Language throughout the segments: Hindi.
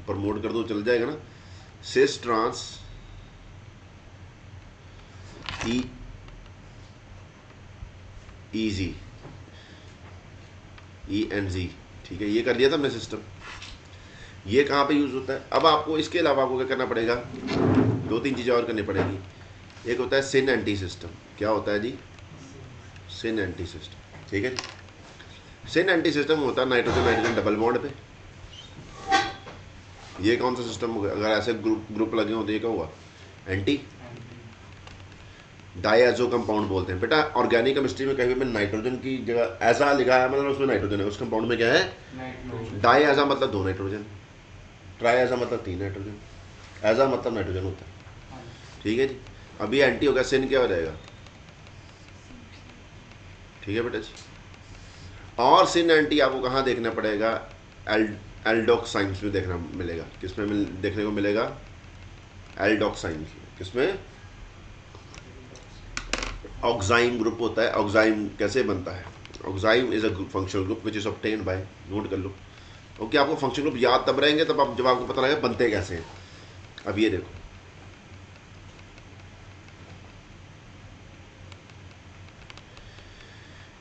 प्रमोट कर दो चल जाएगा ना। सिस ट्रांस ई ईजी ई एन जी, ठीक है, ये कर लिया था हमने सिस्टम। ये कहाँ पे यूज़ होता है? अब आपको इसके अलावा आपको क्या करना पड़ेगा, दो तीन चीज़ें और करनी पड़ेगी। एक होता है सिन एंटी सिस्टम। क्या होता है जी? सिन एंटी सिस्टम, ठीक है जी। सिन एंटी सिस्टम होता है नाइट्रोजन नाइट्रोजन डबल बॉन्ड पे। ये कौन सा सिस्टम होगा? अगर ऐसे ग्रुप लगे हो तो ये क्या हुआ? एंटी। डाईएजो कंपाउंड बोलते हैं बेटा। ऑर्गेनिक केमिस्ट्री में कहीं भी नाइट्रोजन की जगह ऐसा लिखा है, मतलब उसमें नाइट्रोजन है, उस कंपाउंड में क्या है? डाईएजा मतलब 2 नाइट्रोजन, ट्राईएजा मतलब 3 नाइट्रोजन, ऐसा मतलब नाइट्रोजन होता है, ठीक है जी। अभी एंटी होगा, सिन क्या हो जाएगा? ठीक है बेटा जी। और सिन एंटी आपको कहाँ देखना पड़ेगा? एल्डोक्साइंस में देखना मिलेगा। किसमें देखने को मिलेगा? एल्डोक्साइंस में। किसमें? ऑक्साइम ग्रुप होता है। ऑक्साइम कैसे बनता है? Oxime is a functional group which is obtained by, note कर लो। ओके, आपको फंक्शनल ग्रुप याद तब रहेंगे तब आप जब आपको पता लगेगा बनते कैसे हैं। अब ये देखो,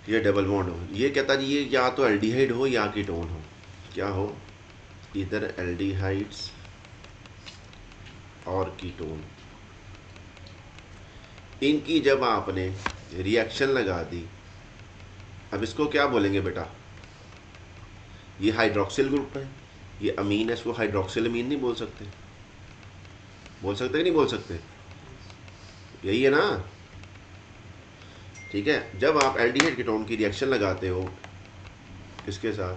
ये डबल बॉन्ड हो, ये कहता है ये या तो एल्डिहाइड हो या कीटोन हो। क्या हो? इधर एल्डिहाइड्स और कीटोन। इनकी जब आपने रिएक्शन लगा दी, अब इसको क्या बोलेंगे बेटा? ये हाइड्रोक्सिल ग्रुप है, ये अमीन है, इसको हाइड्रोक्सिल अमीन नहीं बोल सकते? बोल सकते कि नहीं बोल सकते? यही है ना, ठीक है। जब आप एल्डिहाइड कीटोन की रिएक्शन लगाते हो, किसके साथ?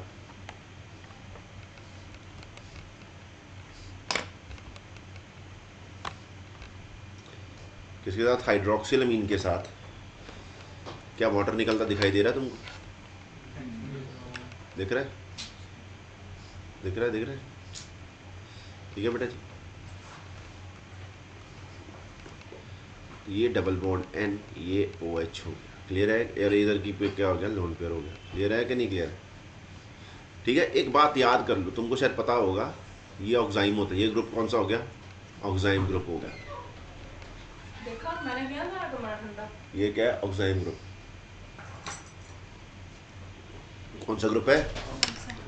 किसके साथ? हाइड्रोक्सिल अमीन के साथ। क्या वाटर निकलता दिखाई दे रहा है तुमको? दिख रहा है? दिख रहा है? दिख रहा है? ठीक है बेटा जी। ये डबल बॉन्ड एन, ये ओ एच हो गया, क्लियर है? और इधर की पे क्या हो गया? लोन पेयर हो गया। क्लियर है कि नहीं क्लियर? ठीक है। एक बात याद कर लो, तुमको शायद पता होगा, ये ऑक्साइम होता है। ये ग्रुप कौन सा हो गया? ऑक्साइम ग्रुप हो गया। देखा मैंने किया था तुम्हारा ठंडा। ये क्या है? Oxime group. कौन सा ग्रुप है?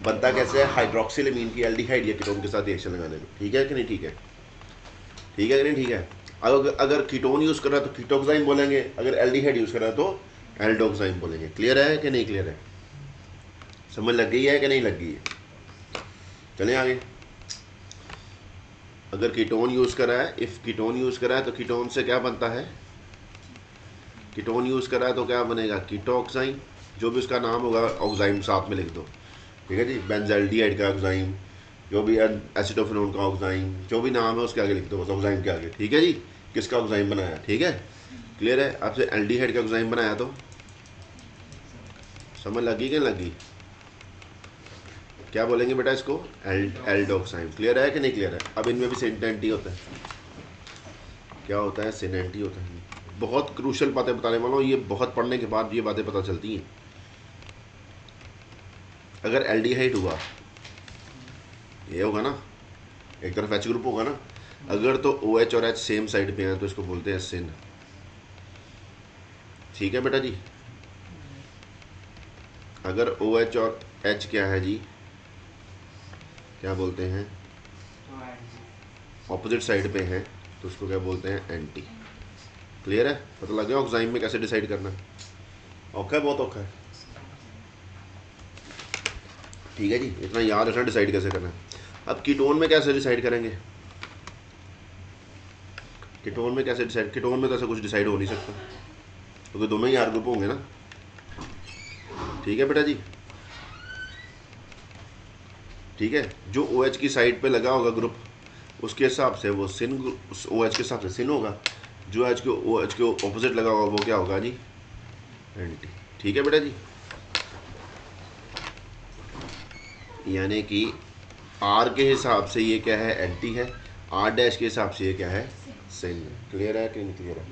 बनता कैसे है? हाइड्रोक्सिल अमीन की एल्डिहाइड या कीटोन के साथ रिएक्शन लगाने में। ठीक है कि नहीं? ठीक है? ठीक है कि नहीं? ठीक है। अगर कीटोन यूज कर रहा है तो कीटोक्साइम बोलेंगे, अगर एल्डिहाइड यूज कर रहा है तो एल्डोक्साइम बोलेंगे। क्लियर है कि नहीं क्लियर है? समझ लग गई है कि नहीं लग गई है? चले आगे। अगर कीटोन यूज कर रहा है, इफ कीटोन यूज कर रहा है तो कीटोन से क्या बनता है? कीटोन यूज कर रहा है तो क्या बनेगा? कीटोक्साइम। जो भी उसका नाम होगा ऑक्साइम साथ में लिख दो, ठीक है जी। बेंजाल्डिहाइड का ऑक्साइम, जो भी एसिटोफिनोन का ऑक्साइम, जो भी नाम है उसके आगे लिख दो बस, ऑक्साइम के आगे, ठीक है जी। किसका ऑक्साइम बनाया? ठीक है, क्लियर है? आपसे एल्डिहाइड का ऑक्साइम बनाया तो समझ लगी कि नहीं लगी? क्या बोलेंगे बेटा इसको? एल्डोक्साइम। क्लियर है कि नहीं क्लियर है? अब इनमें भी सिनेंटी होता है। क्या होता है? सिनेंटी होता है। बहुत क्रूशल बातें बताने वाला हूँ, ये बहुत पढ़ने के बाद ये बातें पता चलती हैं। अगर एल्डिहाइड हुआ, ये होगा ना, एक तरफ एच ग्रुप होगा ना, अगर तो ओ एच और एच सेम साइड पे हैं तो इसको बोलते हैं सिन। ठीक है बेटा जी। अगर ओ एच और एच क्या है जी, क्या बोलते हैं? ऑपोजिट साइड पे हैं तो उसको क्या बोलते हैं? एंटी। क्लियर है? पता लग गया ऑक्साइम में कैसे डिसाइड करना है? औखा है, बहुत औखा है। ठीक है जी, इतना याद रखना डिसाइड कैसे करना है। अब कीटोन में कैसे डिसाइड करेंगे? कीटोन में कैसे डिसाइड? कीटोन में तो ऐसा कुछ डिसाइड हो नहीं सकता क्योंकि दोनों ही आर ग्रुप होंगे ना। ठीक है बेटा जी। ठीक है, जो ओ एच की साइड पे लगा होगा ग्रुप, उसके हिसाब से वो सिन, ओ एच के हिसाब से सिन होगा। जो एच के ओ एच के ऑपोजिट लगा होगा वो क्या होगा जी? एंटी। ठीक है बेटा जी। यानी कि आर के हिसाब से ये क्या है? एंटी है। आर डैश के हिसाब से ये क्या है? सिन। क्लियर है कि नहीं क्लियर है?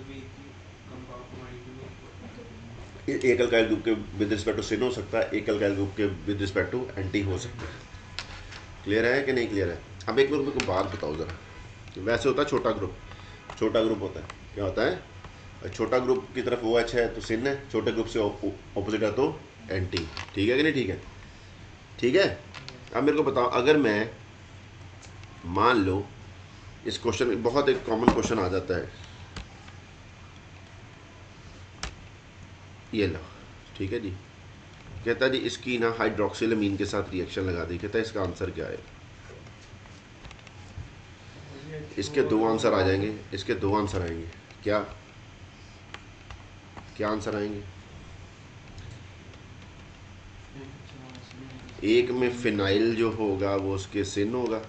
एक अल्काइल ग्रुप के विद रिस्पेक्ट टू सिन हो सकता है, एक अल्काइल ग्रुप के विद रिस्पेक्ट टू एंटी हो सकता है। क्लियर है कि नहीं क्लियर है? अब एक मेरे को बात बताओ ज़रा, वैसे होता है छोटा ग्रुप होता है, क्या होता है, छोटा ग्रुप की तरफ OH है तो सिन है, छोटे ग्रुप से ऑपोजिट है तो एंटी, ठीक है कि नहीं, ठीक है। अब मेरे को बताओ, अगर मैं मान लो इस क्वेश्चन में बहुत एक कॉमन क्वेश्चन आ जाता है, ये लो, ठीक है जी, कहता है जी इसकी ना हाइड्रोक्सिलमीन के साथ रिएक्शन लगा दी, कहता है इसका आंसर क्या है। इसके दो आंसर आ जाएंगे, इसके दो आंसर आएंगे, क्या क्या आंसर आएंगे, एक में फिनाइल जो होगा वो उसके सिन होगा,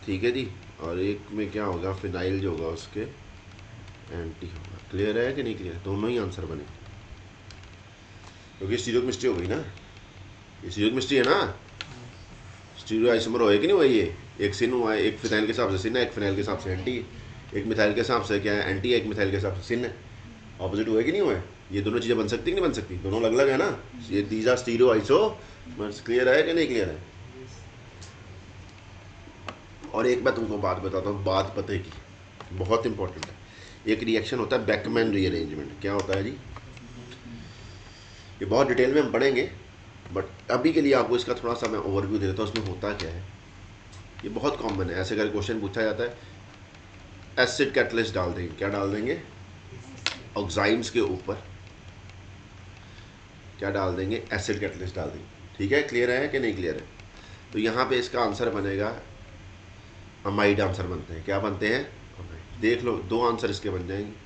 ठीक है जी, और एक में क्या होगा, फिनाइल जो होगा उसके एंटी होगा। क्लियर है कि नहीं क्लियर, दोनों ही आंसर बने, क्योंकि स्टीरियो केमिस्ट्री हो गई ना, ये स्टीरियो केमिस्ट्री है ना, स्टीरियो आइसोमर होए कि नहीं हुआ, ये एक सिन हुआ है, एक फिनाइल के हिसाब से सिन है, एक फिनाइल के हिसाब से एंटी है, एक मिथाइल के हिसाब से क्या है एंटी है, एक मिथाइल के हिसाब से सिन है, ऑपोजिट हुए कि नहीं हुए, ये दोनों चीज़ें बन सकती कि नहीं बन सकती, दोनों अलग अलग है ना, ये these are stereo isomers. Clear है कि नहीं क्लियर है। और एक मैं तुमको बात बताता हूँ, बात पते की बहुत इंपॉर्टेंट है, एक रिएक्शन होता है बैकमैन रीअरेंजमेंट। क्या होता है जी, ये बहुत डिटेल में हम पढ़ेंगे, बट अभी के लिए आपको इसका थोड़ा सा मैं ओवरव्यू दे देता हूँ, उसमें होता क्या है। ये बहुत कॉमन है, ऐसे करके क्वेश्चन पूछा जाता है, एसिड कैटलिस्ट डाल देंगे, क्या डाल देंगे, ऑक्साइम्स के ऊपर क्या डाल देंगे, एसिड कैटलिस्ट डाल देंगे, ठीक है। क्लियर है कि नहीं क्लियर है। तो यहाँ पे इसका आंसर बनेगा अमाइड, आंसर बनते हैं, क्या बनते हैं, अमाइड। देख लो दो आंसर इसके बन जाएंगे।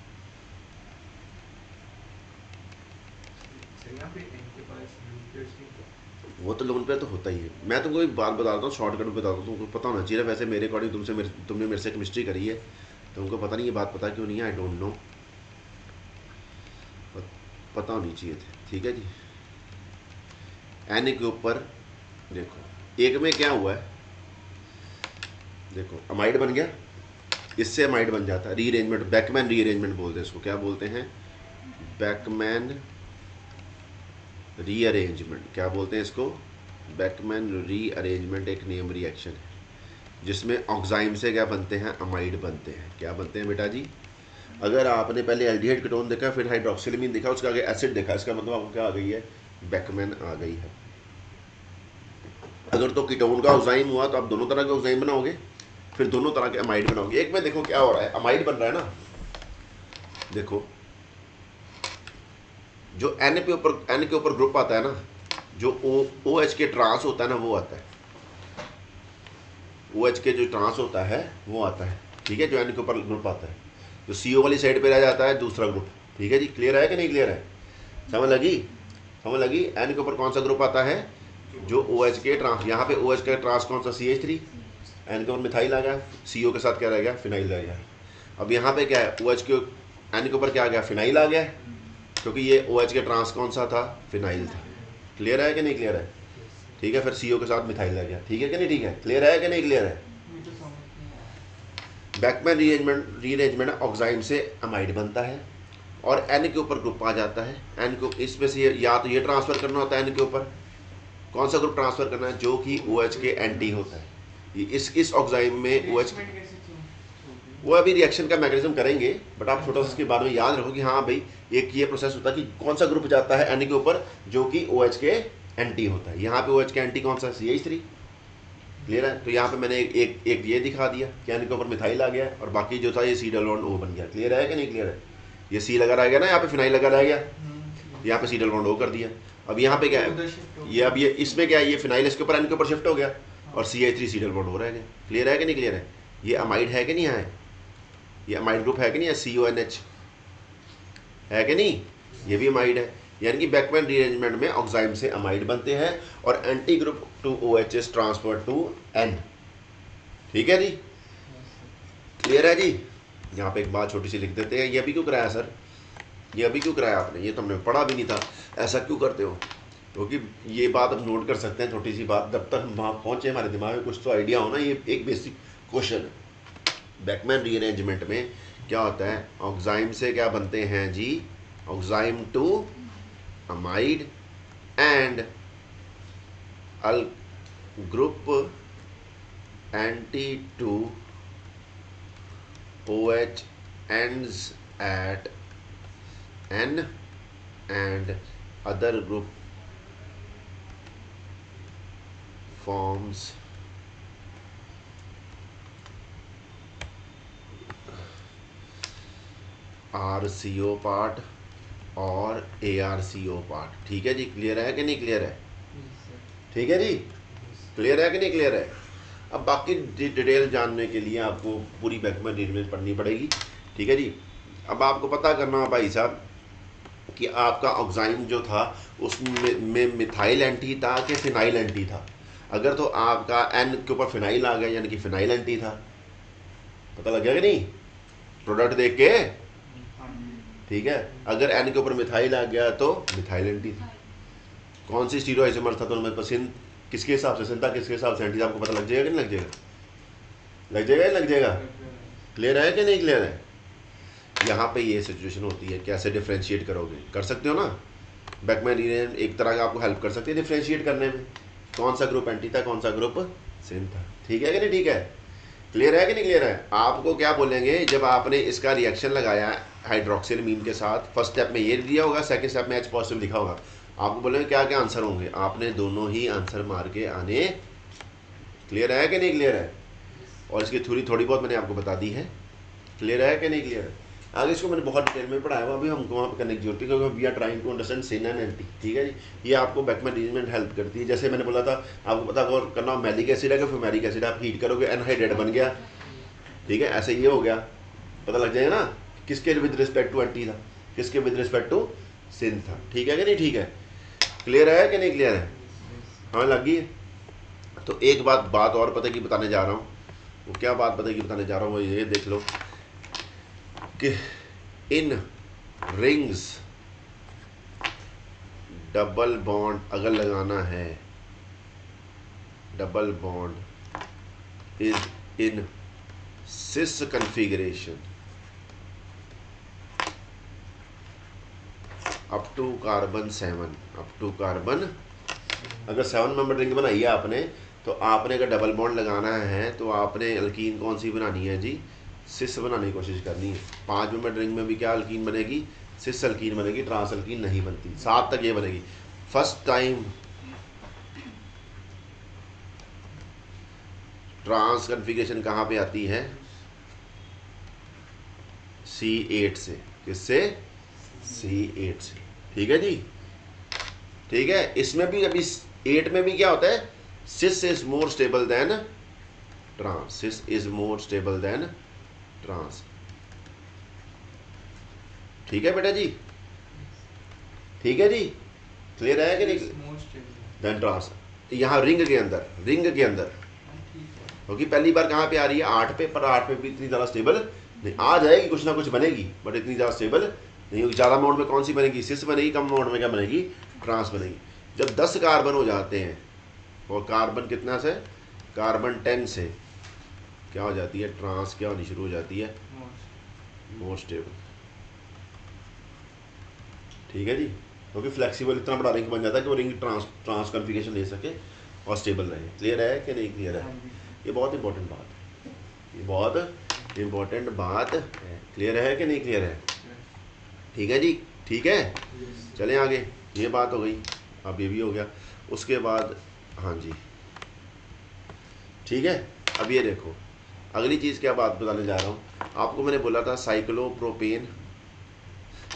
वो तो लोन पे तो होता ही है, मैं तुमको एक बात बताता हूँ, शॉर्टकट बताता हूँ, तुमको पता होना चाहिए। वैसे मेरे अकॉर्डिंग तुमने मेरे से केमिस्ट्री करी है, तुमको पता नहीं, ये बात पता क्यों नहीं है, आई डोंट नो, पता होनी चाहिए थी, ठीक है जी। एन के ऊपर देखो, एक में क्या हुआ है, देखो अमाइड बन गया, इससे अमाइड बन जाता है, रीअरेंजमेंट, बैकमैन रीअरेंजमेंट बोलते हैं इसको, क्या बोलते हैं, बैकमैन रीअरेंजमेंट, क्या बोलते हैं इसको, बैकमैन रीअरेंजमेंट एक नेम रिएक्शन है जिसमें ऑक्साइम से क्या बनते हैं, अमाइड बनते हैं। क्या बनते हैं बेटा जी, अगर आपने पहले एल्डिहाइड कीटोन देखा, फिर हाइड्रोक्सिलमीन देखा, उसके आगे एसिड देखा, इसका मतलब आपको क्या आ गई है, बैकमैन आ गई है। अगर तो कीटोन का ऑक्साइम हुआ तो आप दोनों तरह के ऑक्साइम बनाओगे, फिर दोनों तरह के अमाइड बनाओगे। एक में देखो क्या हो रहा है, अमाइड बन रहा है ना, देखो जो एन के ऊपर ग्रुप आता है ना, जो OH के ट्रांस होता है ना, वो आता है, OH के जो ट्रांस होता है वो आता है, ठीक है, जो एन के ऊपर ग्रुप आता है, जो CO वाली साइड पे रह जाता है दूसरा ग्रुप, ठीक है जी। क्लियर है कि नहीं क्लियर है, समझ लगी। एन के ऊपर कौन सा ग्रुप आता है, जो OH के ट्रांस, यहाँ पे OH का ट्रांस कौन सा, CH3, एन के ऊपर मिथाइल आ गया, CO के साथ क्या रह गया, फिनाइल रह गया। अब यहाँ पे क्या है, OH के एन के ऊपर क्या आ गया, फिनाइल आ गया, क्योंकि ये OH के ट्रांस कौन सा था, फिनाइल था। क्लियर है कि नहीं क्लियर है, ठीक है। फिर CO के साथ मिथाइल आ गया, ठीक है कि नहीं, ठीक है। क्लियर है कि नहीं क्लियर है। बैकमैन रीअरेंजमेंट ऑक्साइम से अमाइड बनता है और एन के ऊपर ग्रुप आ जाता है, एन को इसमें से या तो ये ट्रांसफर करना होता है, एन के ऊपर कौन सा ग्रुप ट्रांसफर करना है, जो कि OH के एंटी होता है। इस ऑक्साइम में OH, वो अभी रिएक्शन का मैकेनिज्म करेंगे, बट आप छोटा सा इसके बारे में याद रखो कि हाँ भाई एक ये प्रोसेस होता है कि कौन सा ग्रुप जाता है एन के ऊपर, जो कि OH के एंटी होता है। यहाँ पे OH के एंटी कौन सा, CH3। क्लियर है। तो यहाँ पे मैंने एक ये दिखा दिया कि एन के ऊपर मिथाइल आ गया और बाकी जो था ये C डबल बॉन्ड O बन गया। क्लियर है कि नहीं क्लियर है। ये C लगा रह गया ना, यहाँ पे फिनाइल लगा रह गया, यहाँ पे C डबल बॉन्ड O कर दिया। अब यहाँ पे क्या है, ये अब ये इसमें क्या है, ये फिनाइल इसके ऊपर एन के ऊपर शिफ्ट हो गया और CH3 C double bond O रह गया। क्लियर है कि नहीं क्लियर है। ये अमाइड है कि नहीं है, ये अमाइड ग्रुप है कि नहीं है, CONH है कि नहीं, ये भी अमाइड है। यानी कि बैकमैन रीअरेंजमेंट में ऑक्साइम से अमाइड बनते हैं और anti group to OH is transfer to N। ठीक है जी, क्लियर है जी। यहाँ पे एक बात छोटी सी लिख देते हैं, ये अभी क्यों कराया सर, ये अभी क्यों कराया आपने, ये तो हमने पढ़ा भी नहीं था, ऐसा क्यों करते हो। क्योंकि ये बात हम नोट कर सकते हैं, छोटी सी बात, जब तक हम वहाँ पहुँचे हमारे दिमाग में कुछ तो आइडिया हो ना, ये एक बेसिक क्वेश्चन है। बैकमैन रीअरेंजमेंट में क्या होता है, ऑक्साइम से क्या बनते हैं जी, oxime to amide and R group anti to OH ends at N and other group forms RCO part और ARCO पार्ट। ठीक है जी, क्लियर है कि नहीं क्लियर है? ठीक है जी, क्लियर है कि नहीं क्लियर है? अब बाकी डिटेल जानने के लिए आपको पूरी बैकमैन अरेंजमेंट पढ़नी पड़ेगी। ठीक है जी, अब आपको पता करना है भाई साहब कि आपका ऑक्साइम जो था उसमें मिथाइल एंटी था कि फिनाइल एंटी था। अगर तो आपका एन के ऊपर फिनाइल आ गया यानी कि फिनाइल एंटी था, पता लग गया कि नहीं प्रोडक्ट देख के? ठीक है, अगर एन के ऊपर मिथाइल आ गया तो मिथाइल एंटी था। कौन सी स्टीरियोआइसोमर था तो मेरे पसंद किसके हिसाब से सिंथा किसके हिसाब से एंटी, आपको पता लग जाएगा कि नहीं लग जाएगा? लग जाएगा लग जाएगा। क्लियर है कि नहीं क्लियर है? यहाँ पे ये सिचुएशन होती है, कैसे डिफ्रेंशिएट करोगे? कर सकते हो ना, बैकमैन एक तरह का आपको हेल्प कर सकती है डिफ्रेंशिएट करने में, कौन सा ग्रुप एंटी था कौन सा ग्रुप सिन था। ठीक है कि नहीं ठीक है? क्लियर है कि नहीं क्लियर है? आपको क्या बोलेंगे जब आपने इसका रिएक्शन लगाया हाइड्रोक्सिलमीन के साथ, फर्स्ट स्टेप में ये दिया होगा, सेकंड स्टेप में H पॉजिटिव लिखा होगा, आपको बोलेंगे क्या क्या आंसर होंगे, आपने दोनों ही आंसर मार के आने। क्लियर है कि नहीं क्लियर है? और इसकी थ्योरी थोड़ी बहुत मैंने आपको बता दी है। क्लियर है कि नहीं क्लियर है? आगे इसको मैंने बहुत डिटेल में पढ़ाया हुआ, अभी हमको वहाँ पर करने की जरूरत है क्योंकि we are trying to understand syn and anti. ठीक है जी, ये आपको बैकमैन अरेंजमेंट हेल्प करती है। जैसे मैंने बोला था आपको पता गौर करना, मैलिक एसिड है कि फ्यूमेरिक एसिड, आप हीट करोगे एनहाइड्रेट बन गया। ठीक है, ऐसे ये हो गया, पता लग जाएगा ना किसके विद रिस्पेक्ट टू एंटी था किसके विद रिस्पेक्ट टू सिन था। ठीक है कि नहीं ठीक है? क्लियर है कि नहीं क्लियर है? हाँ लगी है। तो एक बात और पता की बताने जा रहा हूँ, वो क्या बात पता की बताने जा रहा हूँ, वो ये देख लो कि इन रिंग्स डबल बॉन्ड अगर लगाना है, double bond is in cis configuration up to carbon 7, up to carbon, अगर 7 मेंबर रिंग बनाई है आपने, तो आपने अगर डबल बॉन्ड लगाना है तो आपने अल्कीन कौन सी बनानी है जी? सिस बनाने की कोशिश करनी है। 5 मेंबर रिंग में भी क्या अल्कीन बनेगी? सिस अल्कीन बनेगी, ट्रांस अल्कीन नहीं बनती। 7 तक ये बनेगी। फर्स्ट टाइम ट्रांस कन्फिगरेशन कहाँ पे आती है? C8 से। किससे? C8 से। ठीक है जी, ठीक है। इसमें भी अभी 8 में भी क्या होता है? Cis is more stable than trans, cis is more stable than trans. ठीक है बेटा जी, ठीक है जी, क्लियर है कि नहीं? देन ट्रांस यहाँ रिंग के अंदर, रिंग के अंदर, क्योंकि पहली बार कहाँ पे आ रही है? 8 पे, पर 8 पे भी इतनी ज़्यादा स्टेबल नहीं, आ जाएगी कुछ ना कुछ बनेगी, बट इतनी ज़्यादा स्टेबल नहीं होगी। ज़्यादा अमाउंट में कौन सी बनेगी? सिस बनेगी, कम अमाउंट में क्या बनेगी? ट्रांस बनेगी। जब 10 कार्बन हो जाते हैं, और कार्बन कितना से? कार्बन 10 से क्या हो जाती है? ट्रांस क्या होनी शुरू हो जाती है? More stable. ठीक है जी, क्योंकि फ्लेक्सिबल इतना बड़ा रिंग बन जाता है कि वो रिंग ट्रांस कन्फिगरेशन ले सके और स्टेबल रहे। क्लियर है कि नहीं क्लियर है? ये बहुत इंपॉर्टेंट बात है, ये बहुत इंपॉर्टेंट बात है। क्लियर है कि नहीं क्लियर है? ठीक है जी, ठीक है। चलें आगे, ये बात हो गई, अब ये भी हो गया। उसके बाद हाँ जी, ठीक है। अब ये देखो अगली चीज़ क्या बात बताने जा रहा हूँ आपको। मैंने बोला था साइक्लोप्रोपेन,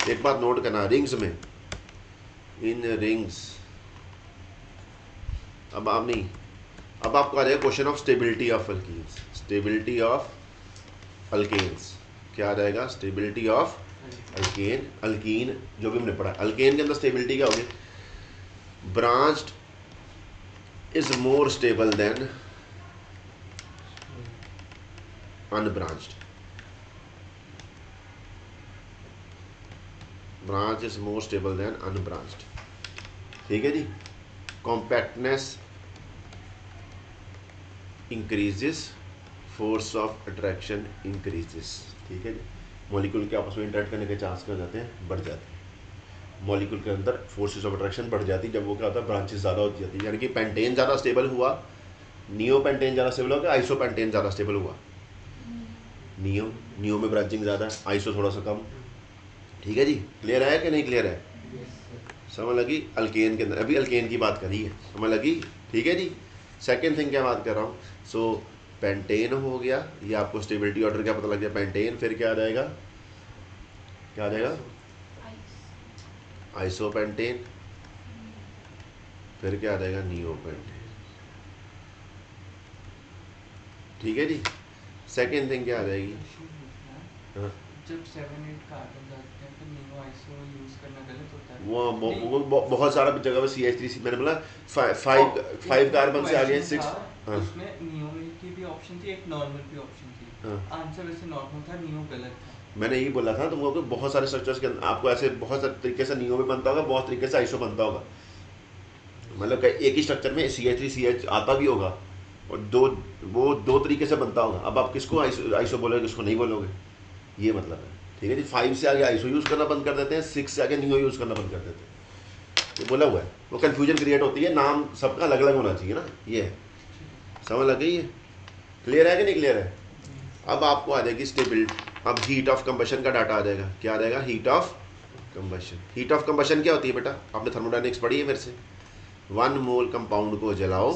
एक बात नोट करना, रिंग्स में, इन रिंग्स, अब आप नहीं, अब आपको आ जाएगा question of stability of alkenes, stability of alkanes. क्या आ जाएगा? स्टेबिलिटी ऑफ अल्केन, अल्कीन जो भी हमने पढ़ा, अल्केन के अंदर स्टेबिलिटी क्या होगी? Branched is more stable than unbranched, branch is more stable than unbranched. ठीक है जी। Compactness increases, force of attraction increases. ठीक है जी, मॉलिक्यूल के आपस में इंटरेक्ट करने के चांस क्या हो जाते हैं? बढ़ जाते हैं। मॉलिक्यूल के अंदर फोर्सेस ऑफ अट्रैक्शन बढ़ जाती है जब वो क्या होता है? ब्रांचेस ज़्यादा होती जाती है, यानी कि पेंटेन ज़्यादा स्टेबल हुआ, नियोपेंटेन ज़्यादा स्टेबल होगा, आइसोपेंटेन ज़्यादा स्टेबल हुआ? नियो में ब्रांचिंग ज़्यादा, आइसो थोड़ा सा कम। ठीक है जी, क्लियर है कि नहीं क्लियर है? समझ लगी? अल्केन के अंदर अभी अल्केन की बात करी है, समझ लगी? ठीक है जी। सेकेंड थिंग क्या बात कर रहा हूँ, सो पेंटेन हो गया, ये आपको स्टेबिलिटी ऑर्डर क्या पता लग गया, पेंटेन। फिर क्या आ जाएगा, क्या आ जाएगा? आइसोपेंटेन। फिर क्या आ जाएगा? नियोपेंटेन। ठीक है जी। सेकेंड थिंग क्या आ जाएगी? हाँ, जब 7-8 कार्बन जाते हैं तो नियो आइसो यूज करना गलत होता है? वो बहुत सारा जगह पे CH3 मैंने बोला फाइव कार्बन से आगे 6। हाँ उसमें नियो की भी ऑप्शन थी, एक नॉर्मल भी ऑप्शन थी। हाँ, आंसर वैसे नॉर्मल था, नियो गलत था। मैंने यही बोला था तुमको कि बहुत सारे स्ट्रक्चर्स के अंदर आपको ऐसे बहुत सारे तरीके से नियो में बनता होगा, बहुत तरीके से आइसो बनता होगा। मतलब एक ही स्ट्रक्चर में CH3CH आता भी होगा और वो दो तरीके से बनता होगा। अब आप किसको आइसो बोलोगे, किसको नहीं बोलोगे, ये मतलब है। ठीक है जी। 5 से आगे आइसो यूज़ करना बंद कर देते हैं, 6 से आगे नियो यूज़ करना बंद कर देते हैं। तो बोला हुआ है, वो कन्फ्यूजन क्रिएट होती है, नाम सबका अलग अलग होना चाहिए ना, ये है। समझ लग गई है? क्लियर है कि नहीं क्लियर है? अब आपको आ जाएगी स्टेबिलिटी। अब हीट ऑफ कंबशन का डाटा आ जाएगा। क्या आ जाएगा? Heat of combustion. Heat of combustion क्या होती है बेटा? आपने थर्मोडायनेमिक्स पढ़ी है मेरे से। 1 मोल कंपाउंड को जलाओ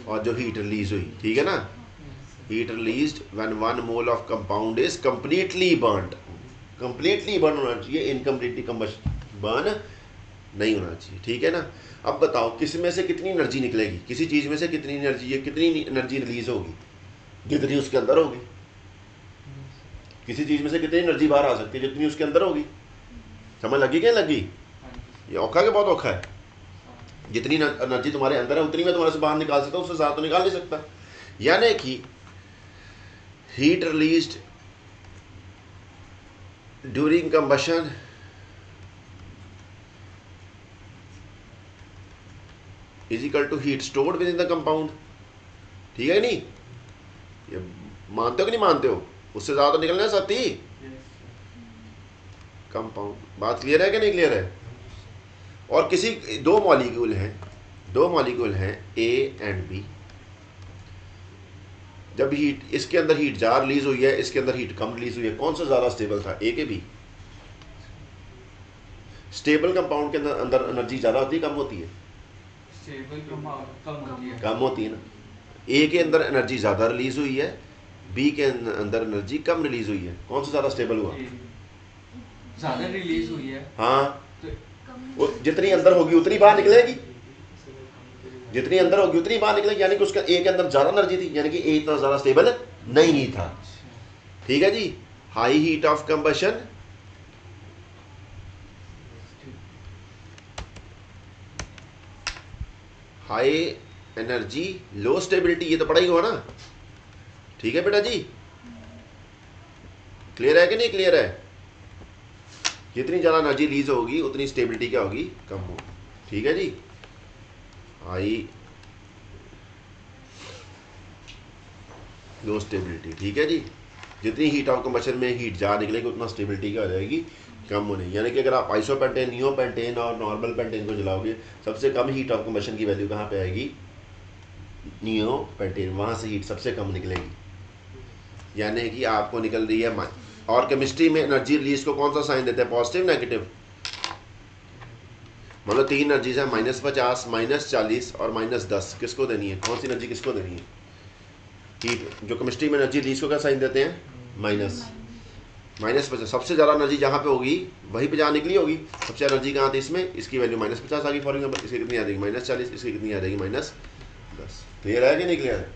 और जो हीट रिलीज हुई, ठीक है ना, heat released when 1 mole of compound is completely burned. Completely burn होना चाहिए, इनकम्प्लीटली कंबशन बर्न नहीं होना चाहिए। ठीक है ना? अब बताओ किस में से कितनी एनर्जी निकलेगी, किसी चीज़ में से कितनी एनर्जी रिलीज होगी, जितनी उसके अंदर होगी। किसी चीज़ में से कितनी एनर्जी बाहर आ सकती है, जितनी उसके अंदर होगी। समझ लगी क्या लगी? ये औखा के बहुत औखा है। जितनी एनर्जी तुम्हारे अंदर है उतनी मैं तुम्हारे से बाहर निकाल सकता हूँ, उससे ज़्यादा तो निकाल नहीं सकता। यानी कि heat released during combustion is equal to heat stored within the compound. ठीक है नहीं? ये मानते हो कि नहीं मानते हो? उससे ज़्यादा तो निकलना है साथी कंपाउंड। बात क्लियर है कि नहीं क्लियर है? और किसी दो मॉलिक्यूल हैं A एंड B। जब हीट इसके अंदर हीट ज़्यादा रिलीज हुई है, इसके अंदर हीट कम रिलीज हुई है, कौन सा ज़्यादा स्टेबल था, A के B? स्टेबल कंपाउंड के अंदर एनर्जी ज़्यादा होती है कम होती है? स्टेबल कम होती है। कम होती है ना। A के अंदर एनर्जी ज़्यादा रिलीज हुई है, B के अंदर एनर्जी कम रिलीज हुई है, कौन सा ज़्यादा स्टेबल हुआ? ज़्यादा रिलीज हुई है। हाँ, तो वो जितनी अंदर होगी उतनी बाहर निकलेगी, जितनी अंदर होगी उतनी बाहर निकलेगी। यानी कि उसका A के अंदर ज़्यादा एनर्जी थी, यानी कि A इतना ज़्यादा स्टेबल नहीं था। ठीक है जी। High heat of combustion high energy low stability, ये तो पढ़ा ही हुआ ना। ठीक है बेटा जी, क्लियर है कि नहीं क्लियर है? जितनी ज़्यादा एनर्जी रिलीज होगी उतनी स्टेबिलिटी क्या होगी, कम होगी। ठीक है जी। High low stability. ठीक है जी। जितनी हीट ऑफ कंबशन में हीट ज़्यादा निकलेगी उतना स्टेबिलिटी क्या हो जाएगी, कम होने। यानी कि अगर आप आइसोपेंटेन, नियोपेंटेन और नॉर्मल पेंटेन को जलाओगे, सबसे कम हीट ऑफ कंबशन की वैल्यू कहाँ पे आएगी, नियोपेंटेन, वहाँ से हीट सबसे कम निकलेगी। यानी कि आपको निकल रही है और केमिस्ट्री में एनर्जी रिलीज को कौन सा साइन देते हैं, पॉजिटिव नेगेटिव? मतलब 3 एनर्जीज है, -50, -40 और -10। किसको देनी है, कौन सी एनर्जी किसको देनी है? हीट। जो केमिस्ट्री में एनर्जी रिलीज को क्या साइन देते हैं, -50। सबसे ज़्यादा एनर्जी जहाँ पे होगी वहीं पे जहाँ निकली होगी। सबसे एनर्जी कहाँ थी इसमें, इसकी वैल्यू -50 आ गई फॉर एग्जाम्पल। इसकी कितनी आ जाएगी, -40। इसकी कितनी आ जाएगी, -10। क्लियर है कि नहीं क्लियर है?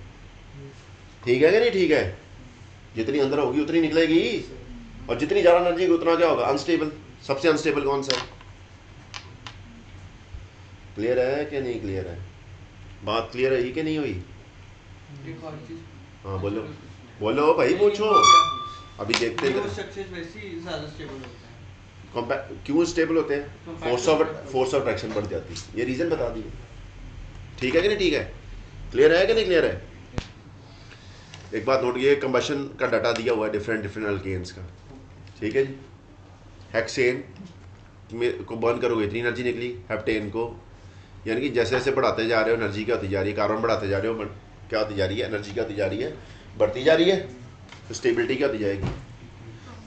ठीक है कि नहीं ठीक है? जितनी अंदर होगी उतनी निकलेगी, और जितनी ज़्यादा एनर्जी उतना क्या होगा, अनस्टेबल। सबसे अनस्टेबल कौन सा है? क्लियर है कि नहीं क्लियर है? बात क्लियर है कि नहीं हुई? हाँ बोलो बोलो भाई, पूछो। अभी देखते हैं क्यों स्टेबल होते हैं। फोर्स ऑफ अट्रैक्शन बढ़ जाती है, ये रीज़न बता दिए। ठीक है कि नहीं ठीक है? क्लियर है कि नहीं क्लियर है? एक बात नोट कीजिए, कंबशन का डाटा दिया हुआ है डिफरेंट अल्केन्स का। ठीक है जी। हेक्सेन को बर्न करोगे इतनी एनर्जी निकली, हेप्टेन को, यानी कि जैसे जैसे बढ़ाते जा रहे हो एनर्जी क्या होती जा रही है, कार्बन बढ़ाते जा रहे हो क्या होती जा रही है, एनर्जी क्या होती जा रही है, बढ़ती जा रही है। तो स्टेबिलिटी क्या होती जाएगी,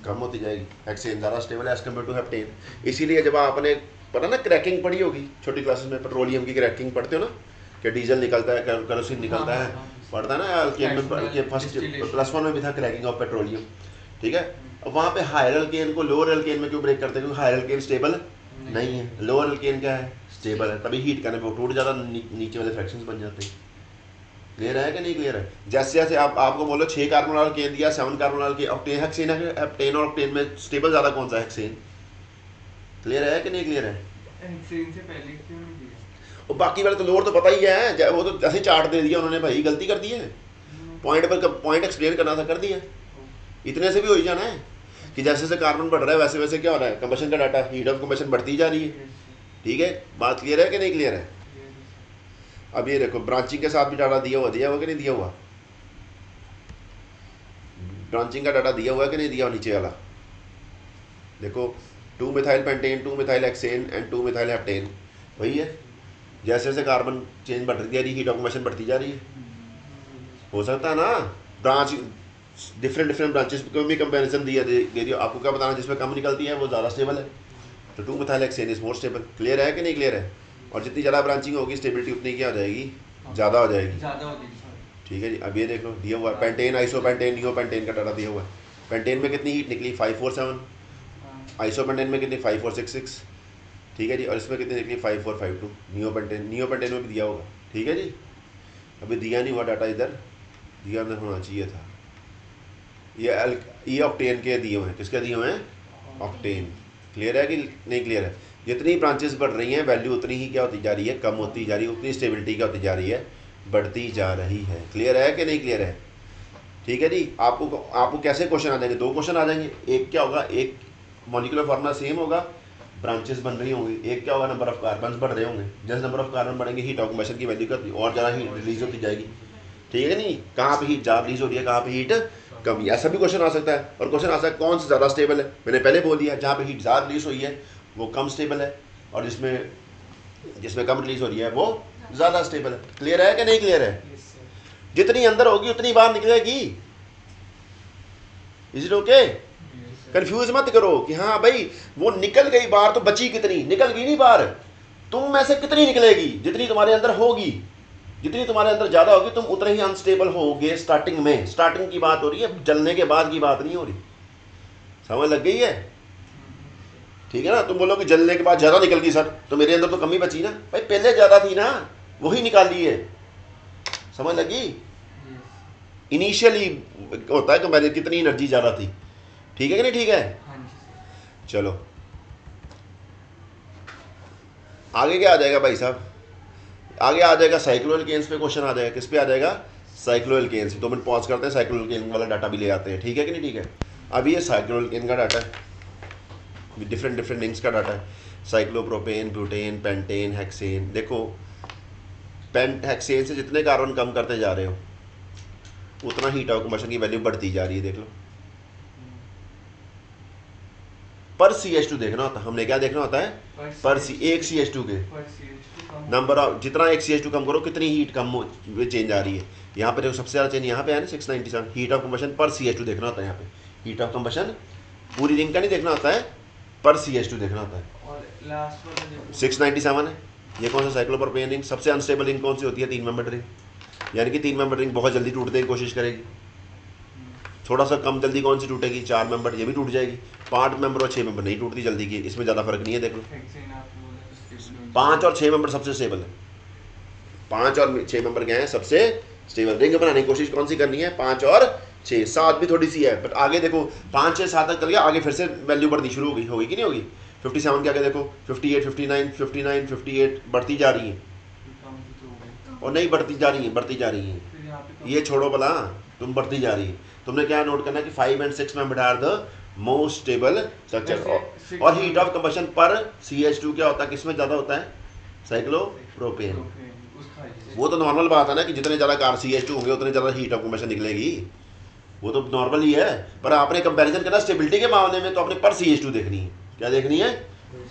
कम होती जाएगी। हेक्सेन ज़्यादा स्टेबल है एज कम्पेयर टू हेप्टेन। इसीलिए जब आपने पता ना क्रैकिंग पढ़ी होगी छोटी क्लासेस में, पेट्रोलियम की क्रैकिंग पढ़ते हो ना, कि डीजल निकलता है, केरोसिन निकलता है, पढ़ता है ना अल्केन में, फर्स्ट +1 में भी था क्रैकिंग ऑफ पेट्रोलियम, ठीक है। अब वहाँ पे हायर अल्केन को लोअर अल्केन में क्यों ब्रेक करते हैं, क्योंकि हायर अल्केन स्टेबल नहीं है, लोअर अल्केन क्या है, स्टेबल है, तभी हीट करने पर टूट ज़्यादा नीचे वाले फ्रैक्शंस बन जाते हैं। क्लियर है कि नहीं क्लियर है? जैसे जैसे आपको बोलो 6 कार्बन वाला अल्केन दिया, 7 कार्बन वाला अल्केन, ऑक्टेन हेक्सेन है, हेप्टेन और ऑक्टेन में स्टेबल ज़्यादा कौन सा, हेक्सेन। क्लियर है कि नहीं क्लियर है? हेक्सेन से पहले क्यों नहीं दिया? और बाकी वाले तो लोअर तो पता ही है, वो तो ऐसे चार्ट दे दिया उन्होंने, भाई गलती कर दी है, पॉइंट पर पॉइंट एक्सप्लेन करना था, कर दिया। इतने से भी हो ही जाना है कि जैसे जैसे कार्बन बढ़ रहा है वैसे वैसे क्या हो रहा है, कंबशन का डाटा, हीट ऑफ कंबशन बढ़ती जा रही है। ठीक है, बात क्लियर है कि नहीं क्लियर है? अब ये देखो ब्रांचिंग के साथ भी डाटा दिया हुआ कि नहीं दिया हुआ, ब्रांचिंग का डाटा दिया हुआ है कि नहीं दिया हुआ, नीचे वाला देखो, 2 methyl pentane, 2 methyl hexane and 2 methyl heptane, वही है। जैसे जैसे कार्बन चेंज बढ़ती जा रही है, हीट ऑफ कंबशन बढ़ती जा रही है। हो सकता है ना ब्रांच डिफरेंट ब्रांचेस को भी कंपैरिजन दिया दे दिया, आपको क्या बताना, जिसमें कम निकलती है वो ज़्यादा स्टेबल है, तो 2 methyl hexane is more stable. Clear है कि नहीं क्लियर है? और जितनी ज़्यादा ब्रांचिंग होगी स्टेबिलिटी उतनी क्या हो जाएगी, ज़्यादा हो जाएगी। ठीक है जी, अब ये देख लो दिया हुआ है पेंटेन, आइसोपेंटेन, नियोपेंटेन का डाटा दिया हुआ है। पेंटेन में कितनी हीट निकली 547, आइसोपेंटेन में कितनी 5466, ठीक है जी, और इसमें कितनी निकली 5452। नियोपेंटेन में भी दिया होगा, ठीक है जी। अभी दिया नहीं हुआ डाटा, इधर दिया नहीं होना चाहिए था। ये ऑक्टेन के दिए हुए हैं, किसके दिए हुए हैं, ऑक्टेन। क्लियर है कि नहीं क्लियर है? जितनी ब्रांचेस बढ़ रही हैं वैल्यू उतनी ही क्या होती जा रही है, कम होती जा रही है, उतनी स्टेबिलिटी क्या होती जा रही है, बढ़ती जा रही है। क्लियर है कि नहीं क्लियर है? ठीक है जी। आपको कैसे क्वेश्चन आ जाएंगे, 2 क्वेश्चन आ जाएंगे। एक क्या होगा, एक मॉलिक्यूलर फार्मूला सेम होगा, ब्रांचेस बन रही होंगी। एक क्या होगा, नंबर ऑफ कार्बन बढ़ रहे होंगे, जैसे नंबर ऑफ कार्बन बढ़ेंगे हीट ऑफ कंबशन की वैल्यू करती और ज़्यादा हीट रिलीज होती जाएगी। ठीक है नहीं, कहाँ पे हीट ज़्यादा रिलीज हो रही है, कहाँ पे हीट कम, ऐसा भी क्वेश्चन आ सकता है। और क्वेश्चन आ सकता है कौन सा ज़्यादा स्टेबल है, मैंने पहले बोल दिया, जहाँ पे हीट ज़्यादा रिलीज हुई है वो कम स्टेबल है, और जिसमें कम रिलीज हो रही है वो ज़्यादा स्टेबल है। क्लियर है कि नहीं क्लियर है? जितनी अंदर होगी उतनी बाहर निकलेगी। Is it okay? कंफ्यूज मत करो कि हाँ भाई वो निकल गई बाहर तो बची कितनी, निकल गई नहीं बाहर, तुम में से कितनी निकलेगी, जितनी तुम्हारे अंदर होगी, जितनी तुम्हारे अंदर ज़्यादा होगी तुम उतने ही अनस्टेबल होगे स्टार्टिंग में। स्टार्टिंग की बात हो रही है, जलने के बाद की बात नहीं हो रही। समझ लग गई है? ठीक है ना। तुम बोलो कि जलने के बाद ज़्यादा निकल गई सर, तो मेरे अंदर तो कमी बची ना, भाई पहले ज़्यादा थी ना, वही निकाली है। समझ लगी? इनिशियली होता है कंपैरिजन, कितनी एनर्जी ज़्यादा थी। ठीक है कि नहीं ठीक है? चलो आगे क्या आ जाएगा भाई साहब, आगे आ जाएगा साइक्लोएल्केन्स पे क्वेश्चन आ जाएगा। किस पे आ जाएगा? साइक्लोएल्केन्स। 2 मिनट पॉज करते हैं, साइक्लोएल्केन वाला डाटा भी ले आते हैं। ठीक है कि नहीं ठीक है? अभी ये साइक्लोएल्केन का डाटा है, डिफरेंट रिंग्स का डाटा है, साइक्लोप्रोपेन, ब्यूटेन, पेंटेन, हेक्सेन। देखो हेक्सेन से जितने कार्बन कम करते जा रहे हो उतना हीट ऑफ कंबशन की वैल्यू बढ़ती जा रही है। देख लो, पर CH2 देखना होता है, हमने क्या देखना होता है, पर एक CH2 के नंबर ऑफ, जितना एक CH2 कम करो कितनी हीट कम चेंज आ रही है। यहाँ पे देखो सबसे ज़्यादा चेंज यहाँ पे है ना 697 हीट ऑफ कंबशन पर CH2 देखना होता है। यहाँ पे हीट ऑफ कंबशन पूरी रिंग का नहीं देखना होता है, पर CH2 देखना होता है। और लास्ट वाला 697 है। ये कौन सा साइक्लोप्रोपेन रिंग, सबसे अनस्टेबल रिंग कौन सी होती है, 3 मेंबर रिंग, यानी कि 3 मेंबर रिंग बहुत जल्दी टूटने की कोशिश करेगी। थोड़ा सा कम जल्दी कौन सी टूटेगी, 4 मेंबर, ये भी टूट जाएगी। 5 मेंबर और 6 मेंबर नहीं टूटती जल्दी की, इसमें ज़्यादा फर्क नहीं है। देख लो 5 और 6 मेंबर सबसे स्टेबल है, 5 और 6 मेंबर क्या है सबसे स्टेबल। रिंग बनाने की कोशिश कौन सी करनी है, 5 और 6, 7 भी थोड़ी सी है, बट आगे देखो 5, 6, 7 तक चल गया, आगे फिर से वैल्यू बढ़नी शुरू होगी, होगी कि नहीं होगी। 57 के आगे देखो 58, 59, 59, 58 बढ़ती जा रही है, और नहीं बढ़ती जा रही है, बढ़ती जा रही है। ये छोड़ो भला, तुम बढ़ती जा रही है। तुमने क्या नोट करना है कि 5 and 6 member are the most stable structure. और हीट ऑफ कंबशन पर CH2 क्या होता है, किसमें ज़्यादा होता है, साइक्लोप्रोपेन। वो तो नॉर्मल बात है ना कि जितने ज़्यादा कार CH2 होंगे उतने ज़्यादा हीट ऑफ कंबशन निकलेगी, वो तो नॉर्मल ही है। पर आपने कंपैरिजन करना स्टेबिलिटी के मामले में, तो आपने पर CH2 देखनी है। क्या देखनी है,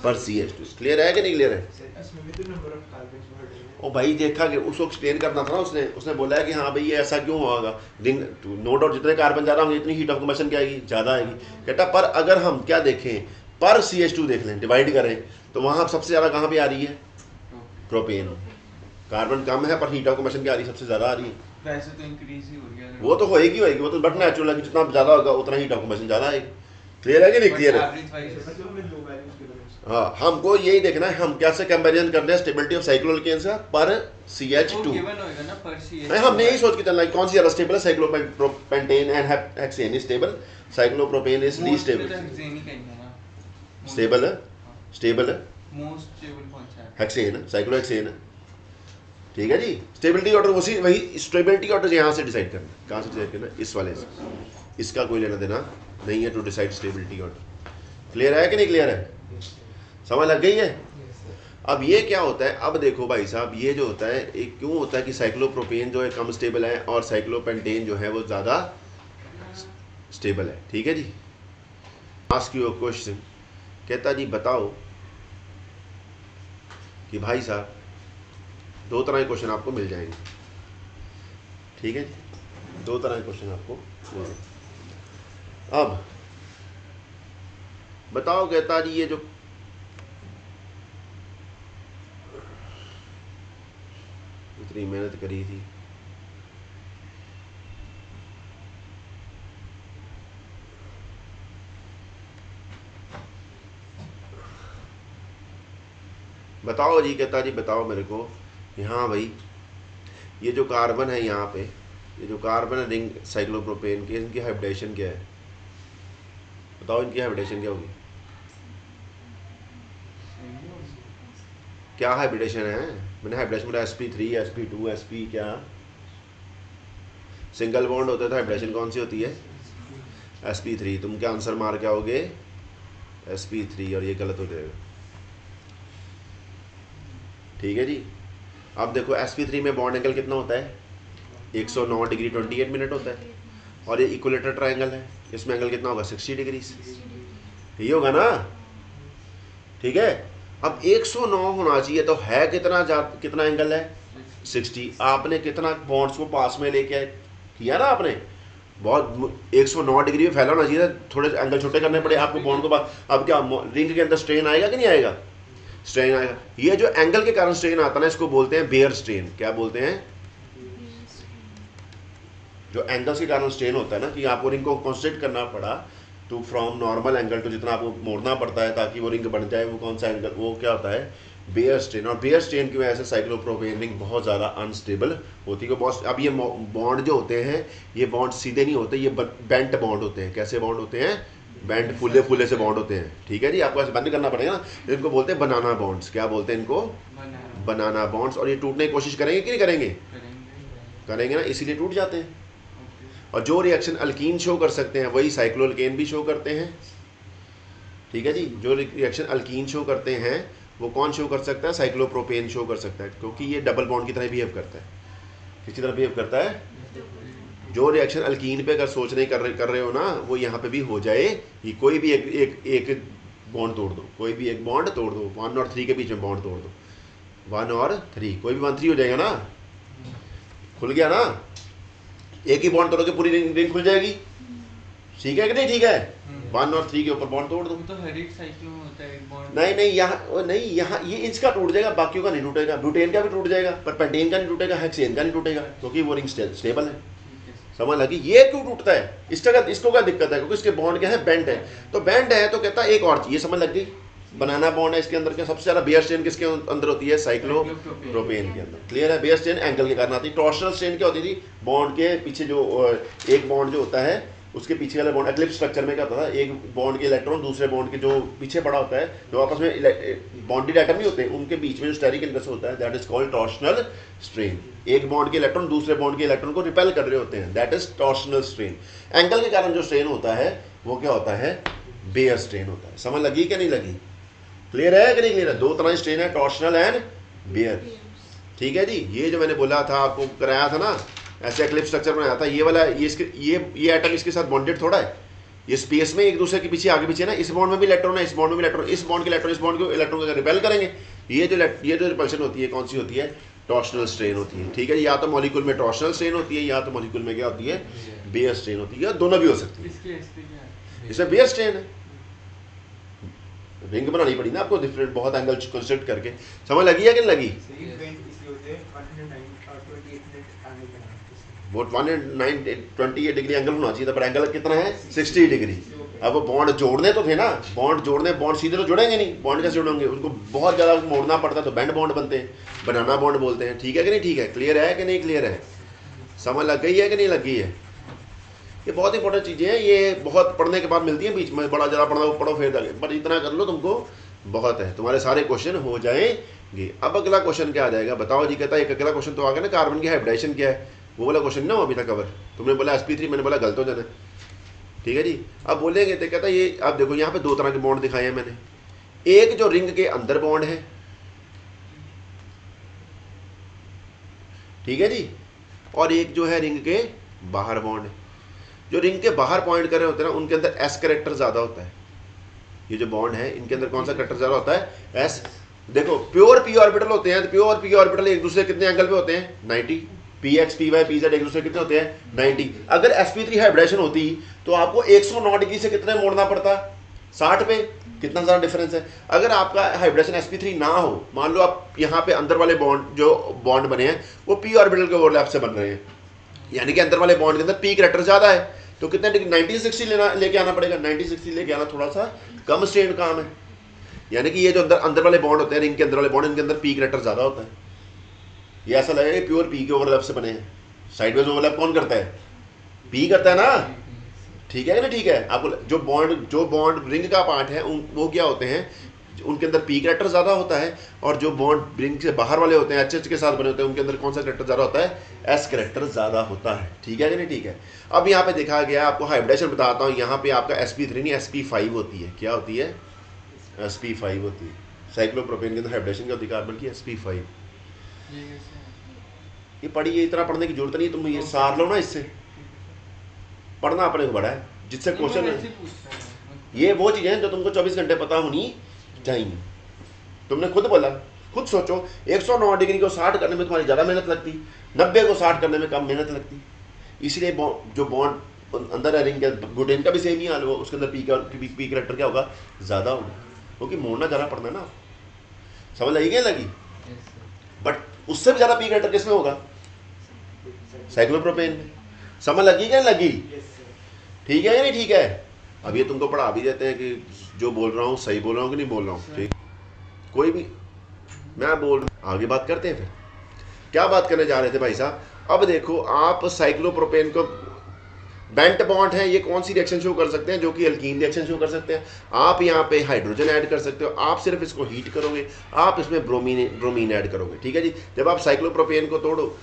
पर CH2। क्लियर है कि नहीं क्लियर है? इसमें भी तो नंबर ऑफ कार्बन्स बढ़ रहे हैं। ओ भाई देखा कि उसको एक्सप्लेन करना था ना, उसने बोला है कि हाँ भाई ये ऐसा क्यों होगा, रिंग नो डाउट जितने कार्बन ज़्यादा होंगे इतनी हीट ऑफ कंबशन क्या आएगी, ज़्यादा आएगी। कहता पर अगर हम क्या देखें, पर CH2 देख लें, डिवाइड करें, तो वहाँ सबसे ज़्यादा कहाँ पे आ रही है? प्रोपेन। कार्बन कम है पर हीट ऑफ कंबशन क्या आ रही है? सबसे ज़्यादा आ रही है। वैसे तो इंक्रीज ही हो गया, वो तो होएगी वो तो बट नेचुरल है कि जितना ज़्यादा होगा उतना हीट ऑफ कंबशन ज़्यादा आएगी। क्लियर है कि नहीं क्लियर है? एवरेज वाइज मतलब हमें दो वैल्यूज के बारे में हाँ, हमको यही देखना है हम कैसे कंपेरिजन कर रहे हैं स्टेबिलिटी ऑफ साइक्लोएल्केन्स का पर CH2। गिवन होएगा ना पर CH2। नहीं, हमने यही सोच के चलना है कौन सी ज़्यादा स्टेबल है, cyclopentane and hexane is stable, cyclopropane is least stable. Hexane ही कहेंगे ना। स्टेबल है, स्टेबल है, मोस्ट स्टेबल कौन सा है? हेक्सेन है, साइक्लोहेक्सेन है। ठीक है जी। स्टेबिलिटी ऑर्डर वही स्टेबिलिटी ऑर्डर यहाँ से डिसाइड करना है। कहाँ से डिसाइड करना है? इस वाले से। इसका कोई लेना देना नहीं है to decide stability order. Clear है कि नहीं क्लियर है? समझ लग गई है? अब ये क्या होता है, अब देखो भाई साहब, ये जो होता है एक क्यों होता है कि साइक्लोप्रोपेन जो है कम स्टेबल है और साइक्लोपेंटेन जो है वो ज़्यादा स्टेबल है। ठीक है जी। आस्क यू अ क्वेश्चन, कहता जी बताओ कि भाई साहब दो तरह के क्वेश्चन आपको मिल जाएंगे। ठीक है जी, दो तरह के क्वेश्चन आपको मिल जाएंगे। अब बताओ, कहता जी ये जो इतनी मेहनत करी थी, बताओ जी, कहता जी बताओ मेरे को कि हाँ भाई ये जो कार्बन है यहाँ पे, ये जो कार्बन है रिंग साइक्लोप्रोपेन के, इनकी हाइब्रिडेशन क्या है? बताओ इनकी हाइब्रिडेशन क्या होगी? क्या हाइब्रिडेशन है? मैंने हाइब्रिडेशन बोला sp3 sp2 sp क्या सिंगल बॉन्ड होता है तो हाइब्रिडेशन कौन सी होती है? sp3। तुम क्या आंसर मार के आओगे? sp3, और ये गलत हो जाएगा। ठीक है जी। अब देखो sp3 में बॉन्ड एंगल कितना होता है? 109 डिग्री 28 मिनट होता है, और ये इक्विलेटर ट्रायंगल है, इसमें एंगल कितना होगा? 60 डिग्री। ये होगा ना? ठीक है। अब 109 होना चाहिए तो है कितना एंगल है? 60। आपने कितना बॉन्ड्स को पास में लेके किया ना आपने, बहुत 109 डिग्री में फैला होना चाहिए, थोड़े एंगल छोटे करने पड़े आपको बॉन्ड को। अब क्या रिंग के अंदर स्ट्रेन आएगा कि नहीं आएगा? स्ट्रेन आएगा। ये जो एंगल के कारण स्ट्रेन आता है ना, इसको बोलते हैं बेयर स्ट्रेन। क्या बोलते हैं? जो एंगल्स के कारण स्ट्रेन होता है ना, कि आपको रिंग को कॉन्सेंट्रेट करना पड़ा to from normal angle to जितना आपको मोड़ना पड़ता है ताकि वो रिंग बन जाए, वो कौन सा एंगल? वो क्या होता है? Baeyer strain. और बेयर स्ट्रेन की वजह से साइक्लोप्रोपेन रिंग बहुत ज़्यादा अनस्टेबल होती है। अब ये बॉन्ड जो होते हैं, ये बॉन्ड सीधे नहीं होते, ये बेंट बॉन्ड होते हैं। कैसे बॉन्ड होते हैं? बेंट, फुले फुले से बॉन्ड होते हैं। ठीक है जी। आपको ऐसे बंद करना पड़ेगा ना। इनको बोलते हैं बनाना बॉन्ड्स। क्या बोलते हैं इनको? बनाना बॉन्ड्स। और ये टूटने की कोशिश करेंगे कि नहीं करेंगे? करेंगे ना, इसीलिए टूट जाते हैं। और जो रिएक्शन अल्कीन शो कर सकते हैं वही साइक्लोएल्केन भी शो करते हैं। ठीक है जी। जो रिएक्शन अल्कीन शो करते हैं वो कौन शो कर सकता है? साइक्लोप्रोपेन शो कर सकता है, क्योंकि ये डबल बॉन्ड की तरह बिहेव करता है। किसी तरह बिहेव करता है? जो रिएक्शन अल्कीन पे अगर सोचने कर रहे हो ना, वो यहाँ पे भी हो जाए। कि कोई भी एक बॉन्ड तोड़ दो, कोई भी एक बॉन्ड तोड़ दो, 1 और 3 के बीच में बॉन्ड तोड़ दो, 1 और 3, कोई भी 1 3 हो जाएगा ना, खुल गया ना। एक ही बॉन्ड तोड़ोगे पूरी रिंग खुल जाएगी। ठीक है कि नहीं? ठीक है। 1 और 3 के ऊपर बॉन्ड तोड़ दो। तो हर एक साइक्लो में होता है एक बॉन्ड। नहीं यहाँ ये इसका टूट जाएगा, बाकियों का नहीं टूटेगा। ब्यूटेन का भी टूट जाएगा पर पेंटेन का नहीं टूटेगा, हेक्सेन का नहीं टूटेगा, क्योंकि वो रिंग स्टेबल है। समझ लगी? ये क्यों टूटता है? इसको क्या दिक्कत है? क्योंकि इसके बॉन्ड क्या है? बेंट है। तो बेंट है तो कहता है एक और चीज। समझ लग गई? बनाना बॉन्ड है, इसके अंदर क्या सबसे ज्यादा बेयर स्ट्रेन किसके अंदर होती है? साइक्लोप्रोपेन के अंदर। क्लियर है? बेयर स्ट्रेन एंगल के कारण आती है। टॉर्शनल स्ट्रेन क्या होती थी? बॉन्ड के पीछे जो एक बॉन्ड जो होता है उसके पीछे वाला बॉन्ड, एक्लिप्स स्ट्रक्चर में क्या होता है? एक बॉन्ड के इलेक्ट्रॉन दूसरे बॉन्ड के जो पीछे पड़ा होता है, जो आपस में बॉन्डेड एटम नहीं होते, उनके बीच में जो स्टेरिक इंटरेक्शन होता है, that is called torsional strain. एक बॉन्ड के इलेक्ट्रॉन दूसरे बॉन्ड के इलेक्ट्रॉन को रिपेल कर रहे होते हैं, that is torsional strain. Angle के कारण जो स्ट्रेन होता है वो क्या होता है? बेयर स्ट्रेन होता है। समझ लगी कि नहीं लगी? क्लियर है कि नहीं क्लियर है? दो तरह की स्ट्रेन है, टॉर्शनल एंड बेयर। ठीक है जी। ये जो मैंने बोला था आपको कराया था ना, ऐसे एक्लिप्स स्ट्रक्चर बनाया था, ये वाला ये एटम इसके साथ बॉन्डेड थोड़ा है, ये स्पेस में एक दूसरे के पीछे आगे पीछे ना, इस बॉन्ड में भी इलेक्ट्रॉन है, इस बॉन्ड में भी इलेक्ट्रॉन, इस बॉन्ड के इलेक्ट्रॉन इस बॉन्ड के इलेक्ट्रॉन को रिपेल करेंगे। ये जो रिपल्शन होती है कौन सी होती है? टॉर्शनल स्ट्रेन होती है। ठीक है, या तो मॉलिक्यूल में टॉर्शनल स्ट्रेन होती है या तो मॉलिक्यूल में क्या होती है? बेयर स्ट्रेन होती है, या दोनों भी हो सकती है। इसमें बेयर स्ट्रेन है, रिंग बनानी पड़ी ना आपको डिफरेंट बहुत एंगल कंस्ट्रक्ट करके। समझ लगी है कि नहीं लगी? वो 128 डिग्री एंगल होना चाहिए था, पर एंगल कितना है? 60 डिग्री। अब वो बॉन्ड जोड़ने तो थे ना, बॉन्ड जोड़ने, बॉन्ड सीधे तो जुड़ेंगे नहीं, बॉन्ड कैसे जुड़ेंगे? उनको बहुत ज़्यादा मोड़ना पड़ता है, तो बैंड बॉन्ड बनते हैं, बनाना बॉन्ड बोलते हैं। ठीक है कि नहीं? ठीक है, क्लियर है कि नहीं क्लियर है? समझ लग गई है कि नहीं लग गई है? ये बहुत इंपॉर्टेंट चीज़ें हैं, ये बहुत पढ़ने के बाद मिलती हैं, बीच में बड़ा ज़्यादा पढ़ना पढ़ो फिर आगे, पर इतना कर लो तुमको बहुत है, तुम्हारे सारे क्वेश्चन हो जाएंगे। अब अगला क्वेश्चन क्या आ जाएगा बताओ जी? कहता है एक अगला क्वेश्चन तो आ गया ना, कार्बन की हाइब्रिडाइजेशन क्या है, वो वाला क्वेश्चन ना अभी तक कवर। तुमने बोला sp3, मैंने बोला गलत हो जाना। ठीक है जी, अब बोलेंगे तो कहता है ये आप देखो यहाँ पे दो तरह के बॉन्ड दिखाए हैं मैंने, एक जो रिंग के अंदर बॉन्ड है, ठीक है जी, और एक जो है रिंग के बाहर बॉन्ड है। जो रिंग के बाहर पॉइंट कर रहे होते हैं ना, उनके अंदर एस कैरेक्टर ज़्यादा होता है। ये जो बॉन्ड है इनके अंदर कौन सा कैरेक्टर ज़्यादा होता है? एस। देखो प्योर पी ऑर्बिटल होते हैं, तो प्योर पी ऑर्बिटल एक दूसरे कितने एंगल पे होते हैं? 90। P X P Y P Z एक दूसरे कितने होते हैं? 90। अगर sp3 हाइब्रिडेशन होती तो आपको 109 डिग्री से कितने मोड़ना पड़ता? 60 पे। कितना ज़्यादा डिफरेंस है। अगर आपका हाइब्रिडेशन sp3 ना हो, मान लो आप यहाँ पे अंदर वाले बॉन्ड जो बॉन्ड बने हैं वो पी ऑर्बिटल के ओवरलैप से बन रहे हैं, यानी कि अंदर वाले बॉन्ड के अंदर पी कैरेक्टर ज़्यादा है, तो कितने डिग्री? 90-60 लेके आना पड़ेगा। 90-60 लेके आना थोड़ा सा कम स्ट्रेन काम है, यानी कि ये जो अंदर वाले बॉन्ड होते हैं, रिंग के अंदर वाले बॉन्ड, इनके अंदर पी कैरेक्टर ज़्यादा होता है। ये ऐसा लगेगा कि प्योर पी के ओवरलैप से बने हैं। साइडवेज ओवरलैप कौन करता है? पी करता है ना। ठीक है ना? ठीक है, आपको जो बॉन्ड रिंग का पार्ट है वो क्या होते हैं? उनके अंदर पी कैरेक्टर ज़्यादा होता है, और जो बॉन्ड रिंग से बाहर वाले होते हैं एच के साथ बने होते हैं, उनके अंदर कौन सा कैरेक्टर ज़्यादा होता है? एस कैरेक्टर ज़्यादा होता है। ठीक है कि नहीं? ठीक है। अब यहाँ पे देखा गया, आपको हाइब्रिडेशन बताता हूँ। यहाँ पे आपका sp3 नहीं sp5 होती है। क्या होती है? sp5 होती है। साइक्लोप्रोपेन के अंदर हाइब्रिडेशन क्या होती है? कार्बन की sp5। ये पढ़िए, इतना पढ़ने की जरूरत नहीं, तुम ये सार लो ना, इससे पढ़ना अपने को बड़ा है, जिससे क्वेश्चन ये वो चीज़ें हैं जो तुमको 24 घंटे पता होनी चाहिए। तुमने खुद बोला, खुद सोचो, 109 डिग्री को 60 करने में तुम्हारी ज़्यादा मेहनत लगती, 90 को 60 करने में कम मेहनत लगती। इसलिए जो बॉन्ड अंदर है रिंग के, ग्लूटेन का भी सेम ही हाल हो, उसके अंदर पी कैरेक्टर क्या होगा? ज़्यादा होगा, क्योंकि मोड़ना ज़्यादा पड़ना है ना। समझ लगी क्या? लगी। बट उससे भी ज़्यादा पी कैरेक्टर किसमें होगा? साइक्लोप्रोपेन में। समझ लगी क्या? लगी। ठीक है या नहीं? ठीक है। अब ये तुमको पढ़ा भी देते हैं कि जो बोल रहा हूँ सही बोल रहा हूँ कि नहीं बोल रहा हूँ। ठीक, कोई भी मैं बोल रहा हूँ, आगे बात करते हैं। फिर क्या बात करने जा रहे थे भाई साहब? अब देखो, आप साइक्लोप्रोपेन को बेंट बॉन्ड है, ये कौन सी रिएक्शन शो कर सकते हैं? जो कि अल्कीन रिएक्शन शो कर सकते हैं। आप यहाँ पे हाइड्रोजन ऐड कर सकते हो, आप सिर्फ इसको हीट करोगे, आप इसमें ब्रोमीन ऐड करोगे। ठीक है जी। जब आप साइक्लोप्रोपेन को तोड़ो,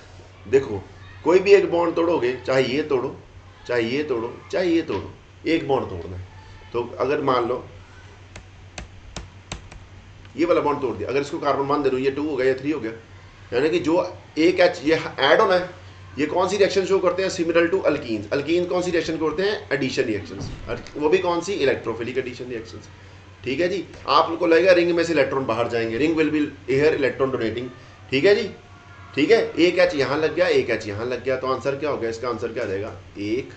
देखो कोई भी एक बॉन्ड तोड़ोगे, चाहे ये तोड़ो, चाहे ये तोड़ो, चाहे ये तोड़ो, एक बॉन्ड तोड़ना है। तो अगर मान लो ये वाला बॉन्ड तोड़ दिया, अगर इसको कार्बन मान दे दो, ये 2 हो गया, ये 3 हो गया, यानी कि जो एक एच ये ऐड होना है, ये कौन सी रिएक्शन शो करते हैं? Similar to alkyne. अल्कीन कौन सी रिएक्शन करते हैं? एडिशन रिएक्शंस, वो भी कौन सी? Electrophilic addition reactions. ठीक है जी। आपको लगेगा रिंग में से इलेक्ट्रॉन बाहर जाएंगे, ring will be air electron donating. ठीक है जी। ठीक है, एक एच यहाँ लग गया, एक एच यहाँ लग गया, तो आंसर क्या हो गया? इसका आंसर क्या आ जाएगा? एक।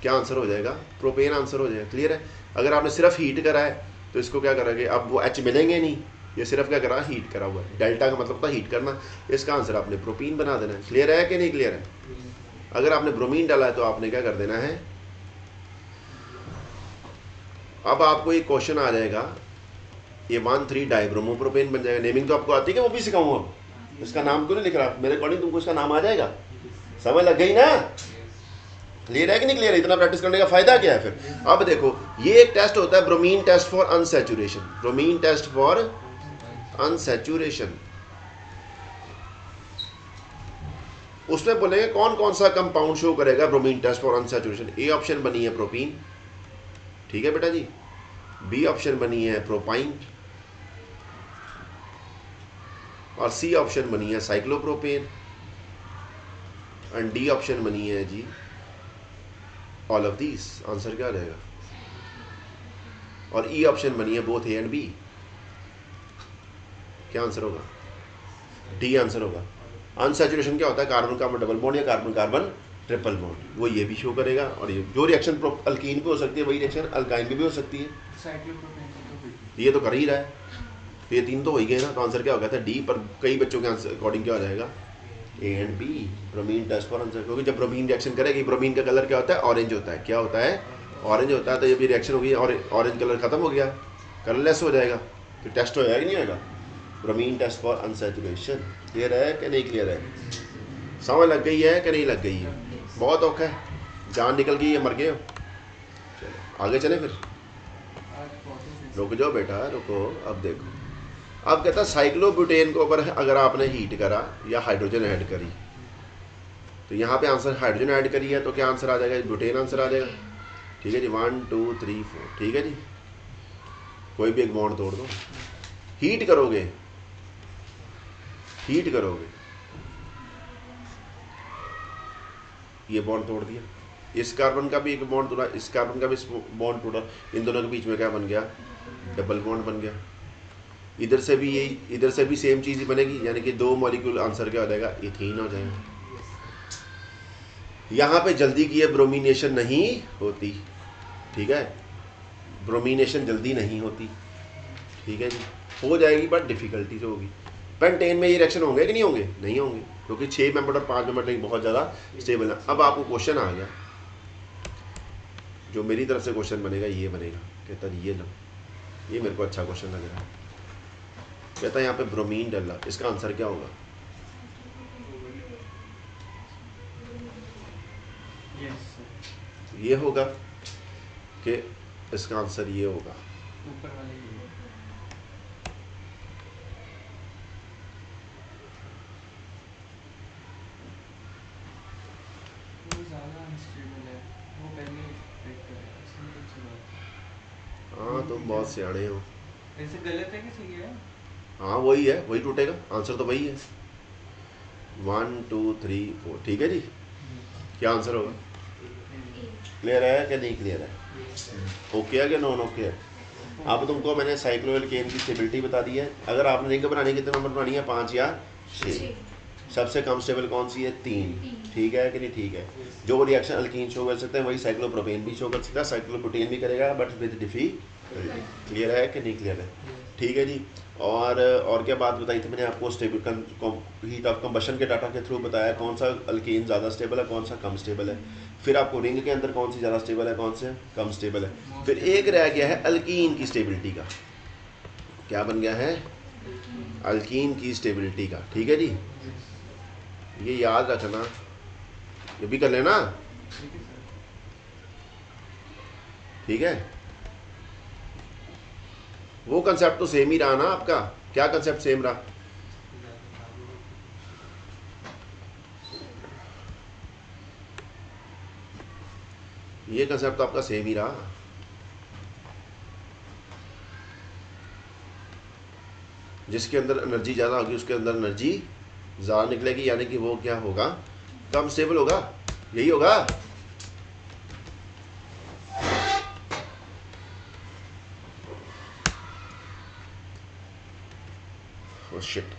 क्या आंसर हो जाएगा? प्रोपेन आंसर हो जाएगा। क्लियर है। अगर आपने सिर्फ हीट करा है तो इसको क्या करोगे? अब वो एच मिलेंगे नहीं, ये सिर्फ क्या करा? हीट करा हुआ है। डेल्टा का मतलब था हीट करना, इसका आंसर आपने प्रोपीन बना देना है। क्लियर है कि नहीं क्लियर है? अगर आपने ब्रोमीन डाला है तो आपने क्या कर देना है? अब आपको एक क्वेश्चन आ जाएगा, ये 1,3 डाइब्रोमोप्रोपेन बन जाएगा। नेमिंग तो आपको आती है कि वो भी सिखाऊंगा? अब इसका नाम क्यों नहीं लिख रहा? मेरे अकॉर्डिंग तुमको इसका नाम आ जाएगा। समझ लग गई ना? क्लियर है कि नहीं क्लियर है? इतना प्रैक्टिस करने का फायदा क्या है फिर? अब देखो, ये एक टेस्ट होता है, bromine test for unsaturation. Bromine test for unsaturation. उसमें बोलेंगे कौन कौन सा कंपाउंड शो करेगा bromine test for unsaturation. A option बनी है प्रोपीन, ठीक है बेटा जी। बी ऑप्शन बनी है प्रोपाइन, और सी ऑप्शन बनी है साइक्लोप्रोपेन, एंड डी ऑप्शन बनी है जी ऑल ऑफ दीज, आंसर क्या आ जाएगा? और ई ऑप्शन बनी है बोथ ए एंड बी, क्या आंसर होगा? डी आंसर होगा। अनसैचुरेशन क्या होता है? कार्बन कार्बन डबल बॉन्ड या कार्बन कार्बन ट्रिपल बॉन्ड, वो ये भी शो करेगा। और ये जो रिएक्शन अल्कीन पे हो सकती है वही रिएक्शन अल्काइन पे भी हो सकती है। साइक्लोप्रोपेन तो हुई। ये तो कर ही रहा है, तो ये 3 तो हो ही गए ना, तो आंसर क्या हो गया था? डी। पर कई बच्चों के आंसर अकॉर्डिंग क्या हो जाएगा? A and B, bromine test for answer. क्योंकि जब ब्रोमीन रिएक्शन करेगी, ब्रोमीन का कलर क्या होता है? ऑरेंज होता है। क्या होता है? ऑरेंज होता है। तो जब ये रिएक्शन होगी और ऑरेंज कलर खत्म हो गया, कलरलेस हो जाएगा, तो टेस्ट हो जाएगा कि नहीं होगा? Bromine test for unsaturation. Clear है कि नहीं क्लियर है? समझ लग गई है कि नहीं लग गई है? बहुत औखा है, जान निकल गई है, मर गए हो। चलो आगे चले फिर। रुक जाओ बेटा रुको, अब देखो। अब कहता है साइक्लोब्यूटेन को ऊपर अगर आपने हीट करा या हाइड्रोजन ऐड करी, तो यहाँ पे आंसर हाइड्रोजन ऐड करी है, तो क्या आंसर आ जाएगा? ब्यूटेन आंसर आ जाएगा। ठीक है जी, 1 2 3 4। ठीक है जी, कोई भी एक बॉन्ड तोड़ दो, हीट करोगे, हीट करोगे, ये बॉन्ड तोड़ दिया, इस कार्बन का भी एक बॉन्ड तोड़ा, इस कार्बन का भी बॉन्ड तोड़ा, इन दोनों के बीच में क्या बन गया? डबल बॉन्ड बन गया। इधर से भी यही, इधर से भी सेम चीज़ ही बनेगी, यानी कि 2 मॉलिक्यूल, आंसर क्या हो जाएगा? इथीन हो जाएगा। यहाँ पे जल्दी की है ब्रोमिनेशन नहीं होती। ठीक है, ब्रोमिनेशन जल्दी नहीं होती। ठीक है जी, हो जाएगी बट डिफिकल्टी से होगी। पेंटेन में ये रिएक्शन होंगे कि नहीं होंगे? नहीं होंगे, क्योंकि 6 मेंबर और 5 मेंबर नहीं, बहुत ज़्यादा स्टेबल है। अब आपको क्वेश्चन आ गया, जो मेरी तरफ से क्वेश्चन बनेगा ये बनेगा। कहता है ये लो, ये मेरे को अच्छा क्वेश्चन लग रहा है। कहता है यहाँ पे ब्रोमीन डला, इसका आंसर क्या होगा? ये होगा कि इसका आंसर ये होगा। ऊपर वाले ये। वो ज़्यादा अनस्टेबल है, वो पहले ब्रेक करेगा, इसमें कुछ बात। हाँ तुम बहुत सियाणे हो। ऐसे गलत है कि सही है? हाँ वही है, वही टूटेगा, आंसर तो वही है। 1 2 3 4। ठीक है जी, क्या आंसर होगा? क्लियर है कि नहीं क्लियर है? ओके है कि नॉन ओके है? अब तुमको मैंने साइक्लोएल्केन की स्टेबिलिटी बता दी है। अगर आपने रिंग बनानी, कितने नंबर बनानी है? 5 या 6। सबसे कम स्टेबल कौन सी है? 3। ठीक है कि नहीं? ठीक है। जो रिएक्शन अल्कीन शो कर सकते हैं वही साइक्लोप्रोपेन भी शो कर सकता है, साइक्लोब्यूटेन भी करेगा, बट विद डिफिकल्टी। क्लियर है कि नहीं क्लियर है? ठीक है जी। और क्या बात बताई थी मैंने आपको? स्टेबल हीट ऑफ कंबशन के डाटा के थ्रू बताया कौन सा अल्कीन ज़्यादा स्टेबल है, कौन सा कम स्टेबल है। फिर आपको रिंग के अंदर कौन सी ज़्यादा स्टेबल है, कौन से कम स्टेबल है। फिर एक रह गया है अल्कीन की स्टेबिलिटी का। क्या बन गया है? अल्कीन की स्टेबिलिटी का। ठीक है जी, ये याद रखना, ये भी कर लेना। ठीक है, वो कंसेप्ट तो सेम ही रहा ना आपका। क्या कंसेप्ट सेम रहा? ये कंसेप्ट तो आपका सेम ही रहा। जिसके अंदर एनर्जी ज़्यादा होगी उसके अंदर एनर्जी ज़्यादा निकलेगी, यानी कि वो क्या होगा? कम स्टेबल होगा। यही होगा। Oh shit.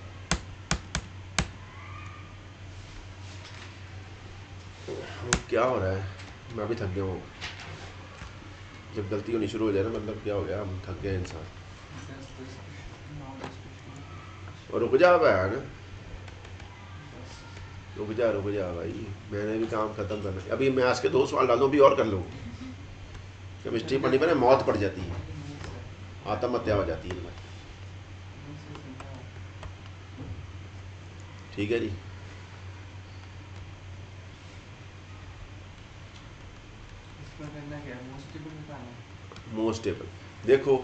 क्या हो रहा है? मैं भी थक गया हूँ। जब गलती होनी शुरू हो जाए ना, मतलब क्या हो गया? हम थक गए इंसान। और रुक जा बहन, रुक जा भाई, मैंने भी काम खत्म करना है। अभी मैं आज के 2 सवाल डाल दूँ, अभी और कर लूँ। केमिस्ट्री पढ़ने पर मौत पड़ जाती है, आत्महत्या हो जाती है। ठीक है जी। मोर स्टेबल, देखो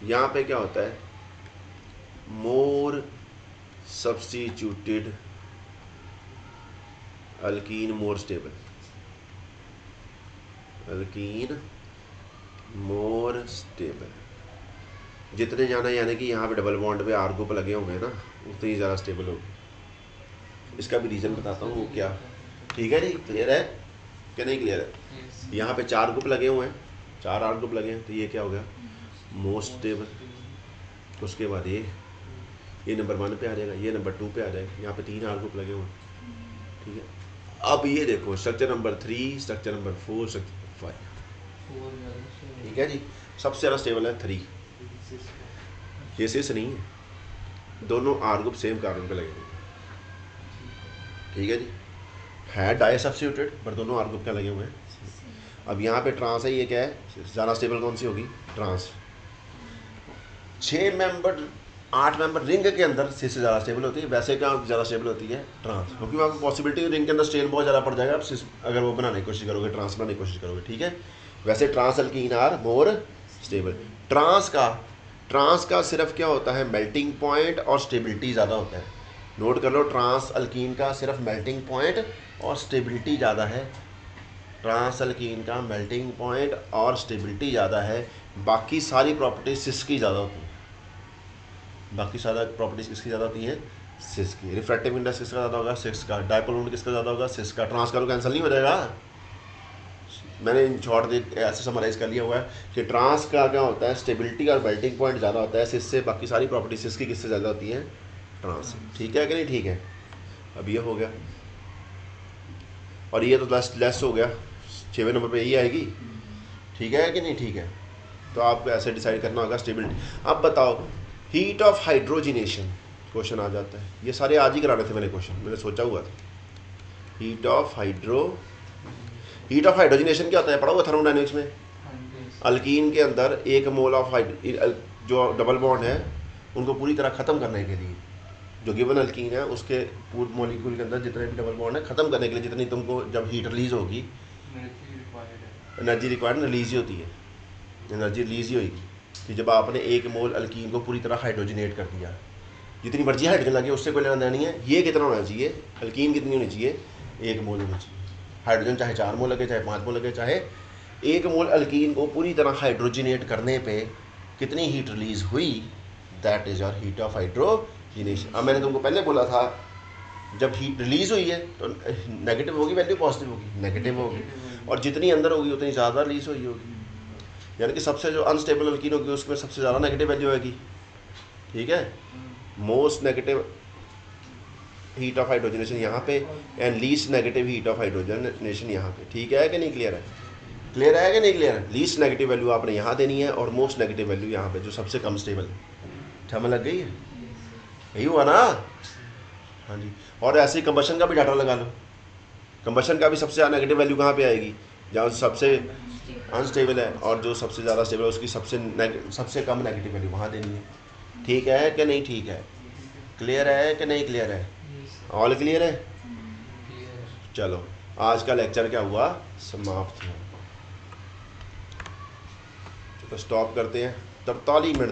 यहाँ पे क्या होता है? मोर substituted alkyne more stable, alkyne more stable. जितने जाना, यानी कि यहाँ पे डबल बॉन्ड पे आर ग्रुप लगे होंगे ना, उतनी ही ज़्यादा स्टेबल होगी। इसका भी रीज़न बताता हूँ वो क्या। ठीक है जी, क्लियर है? क्या नहीं क्लियर है? Yes. यहाँ पे 4 ग्रुप लगे हुए हैं, 4 आर ग्रुप लगे हैं, तो ये क्या हो गया? Most stable. उसके बाद ये नंबर 1 पे आ जाएगा, ये नंबर 2 पे आ जाएगा, यहाँ पे 3 आर ग्रुप लगे हुए हैं, ठीक है। अब ये देखो structure number 3, structure number 4, structure 5, 4 ज़्यादा stable. ठीक है जी। सबसे ज़्यादा स्टेबल है 3, ये सिस नहीं है, दोनों आर ग्रुप सेम कार्बन पे लगे हुए हैं, ठीक है जी। है डाई सब्स्टिट्यूटेड पर दोनों आर ग्रुप क्या लगे हुए हैं। अब यहाँ पे ट्रांस है, ये क्या है? ज़्यादा स्टेबल कौन सी होगी? ट्रांस। 8 मेंबर रिंग के अंदर सिस से ज़्यादा स्टेबल होती है, वैसे क्या ज़्यादा स्टेबल होती है? ट्रांस, क्योंकि वहाँ पर पॉसिबिलिटी रिंग के अंदर स्ट्रेन बहुत ज़्यादा पड़ जाएगा आप सिस अगर वो बनाने की कोशिश करोगे, ट्रांस बनाने की कोशिश करोगे, ठीक है। वैसे trans alkene are more stable. Trans का सिर्फ क्या होता है? मेल्टिंग पॉइंट और स्टेबिलिटी ज़्यादा होता है। नोट कर लो, ट्रांस अल्कीन का सिर्फ मेल्टिंग पॉइंट और स्टेबिलिटी ज़्यादा है। ट्रांस अल्कीन का मेल्टिंग पॉइंट और स्टेबिलिटी ज़्यादा है, बाकी सारी प्रॉपर्टीज सिस की ज़्यादा होती हैं। बाकी सारा प्रॉपर्टीज किसकी ज़्यादा होती हैं? सिस की। रिफ्रैक्टिव इंडेक्स किसका ज़्यादा होगा? सिस का। डायपोल मोमेंट किसका ज़्यादा होगा? सिस का। ट्रांस का तो कैंसिल नहीं हो जाएगा। मैंने इन शॉर्ट ऐसे समराइज़ कर लिया हुआ है कि ट्रांस का क्या होता है? स्टेबिलिटी और मेल्टिंग पॉइंट ज़्यादा होता है सिस से, बाकी सारी प्रॉपर्टीज सिस की किससे ज़्यादा होती हैं? ट्रांस। ठीक है कि नहीं? ठीक है। अब ये हो गया, और ये तो लेस हो गया, 6वें नंबर पे यही आएगी, ठीक है कि नहीं? ठीक है। तो आपको ऐसे डिसाइड करना होगा स्टेबिलिटी। अब बताओ, हीट ऑफ हाइड्रोजिनेशन क्वेश्चन आ जाता है। ये सारे आज ही कराने थे मैंने क्वेश्चन, मैंने सोचा हुआ था। हीट ऑफ हाइड्रोजिनेशन क्या होता है? पढ़ा हुआ थर्मोडायनेमिक्स में। अल्कीन के अंदर 1 मोल ऑफ जो डबल बॉन्ड है उनको पूरी तरह ख़त्म करने के लिए, जो गिवन अल्कीन है उसके पूरे मॉलिक्यूल के अंदर जितने भी डबल बॉन्ड है ख़त्म करने के लिए, जितनी तुमको जब हीट रिलीज होगी, एनर्जी रिक्वायर्ड रिलीज ही होती है, एनर्जी रिलीज ही होगी कि जब आपने 1 मोल अल्कीन को पूरी तरह हाइड्रोजनेट कर दिया, जितनी मर्जी हाइड्रोजन लगे उससे कोई लेना देना नहीं है। ये कितना होना चाहिए? अल्कीन कितनी होनी चाहिए? 1 मोल होना चाहिए। हाइड्रोजन चाहे 4 मोल लगे, चाहे 5 मोल लगे, चाहे 1 मोल अल्कीन को पूरी तरह हाइड्रोजनेट करने पे कितनी हीट रिलीज हुई, that is your heat of hydrogenation. अब मैंने तुमको पहले बोला था जब हीट रिलीज हुई है तो नेगेटिव होगी वैल्यू, पॉजिटिव होगी? नेगेटिव होगी, और जितनी अंदर होगी उतनी ज़्यादा रिलीज हुई होगी, यानी कि सबसे जो अनस्टेबल अल्कीन होगी उसमें सबसे ज़्यादा नेगेटिव वैल्यू आएगी, ठीक है। Most negative heat of hydrogenation यहाँ पे and least negative heat of hydrogenation यहाँ पे, ठीक है कि नहीं? क्लियर है? क्लियर है कि नहीं क्लियर है? लीस्ट नेगेटिव वैल्यू आपने यहाँ देनी है और मोस्ट नेगेटिव वैल्यू यहाँ पे जो सबसे कम स्टेबल है। समझ लग गई है? यही हुआ ना? हाँ जी। और ऐसे ही कंबशन का भी डाटा लगा लो। कंबशन का भी सबसे ज़्यादा नेगेटिव वैल्यू कहाँ पे आएगी? जहाँ सबसे अनस्टेबल है, और जो सबसे ज़्यादा स्टेबल है उसकी सबसे कम नेगेटिव वैल्यू वहाँ देनी है। ठीक है कि नहीं? ठीक है। क्लियर है कि नहीं क्लियर है? ऑल क्लियर है? चलो आज का लेक्चर क्या हुआ? समाप्त हुआ। तो स्टॉप करते हैं, 43 मिनट।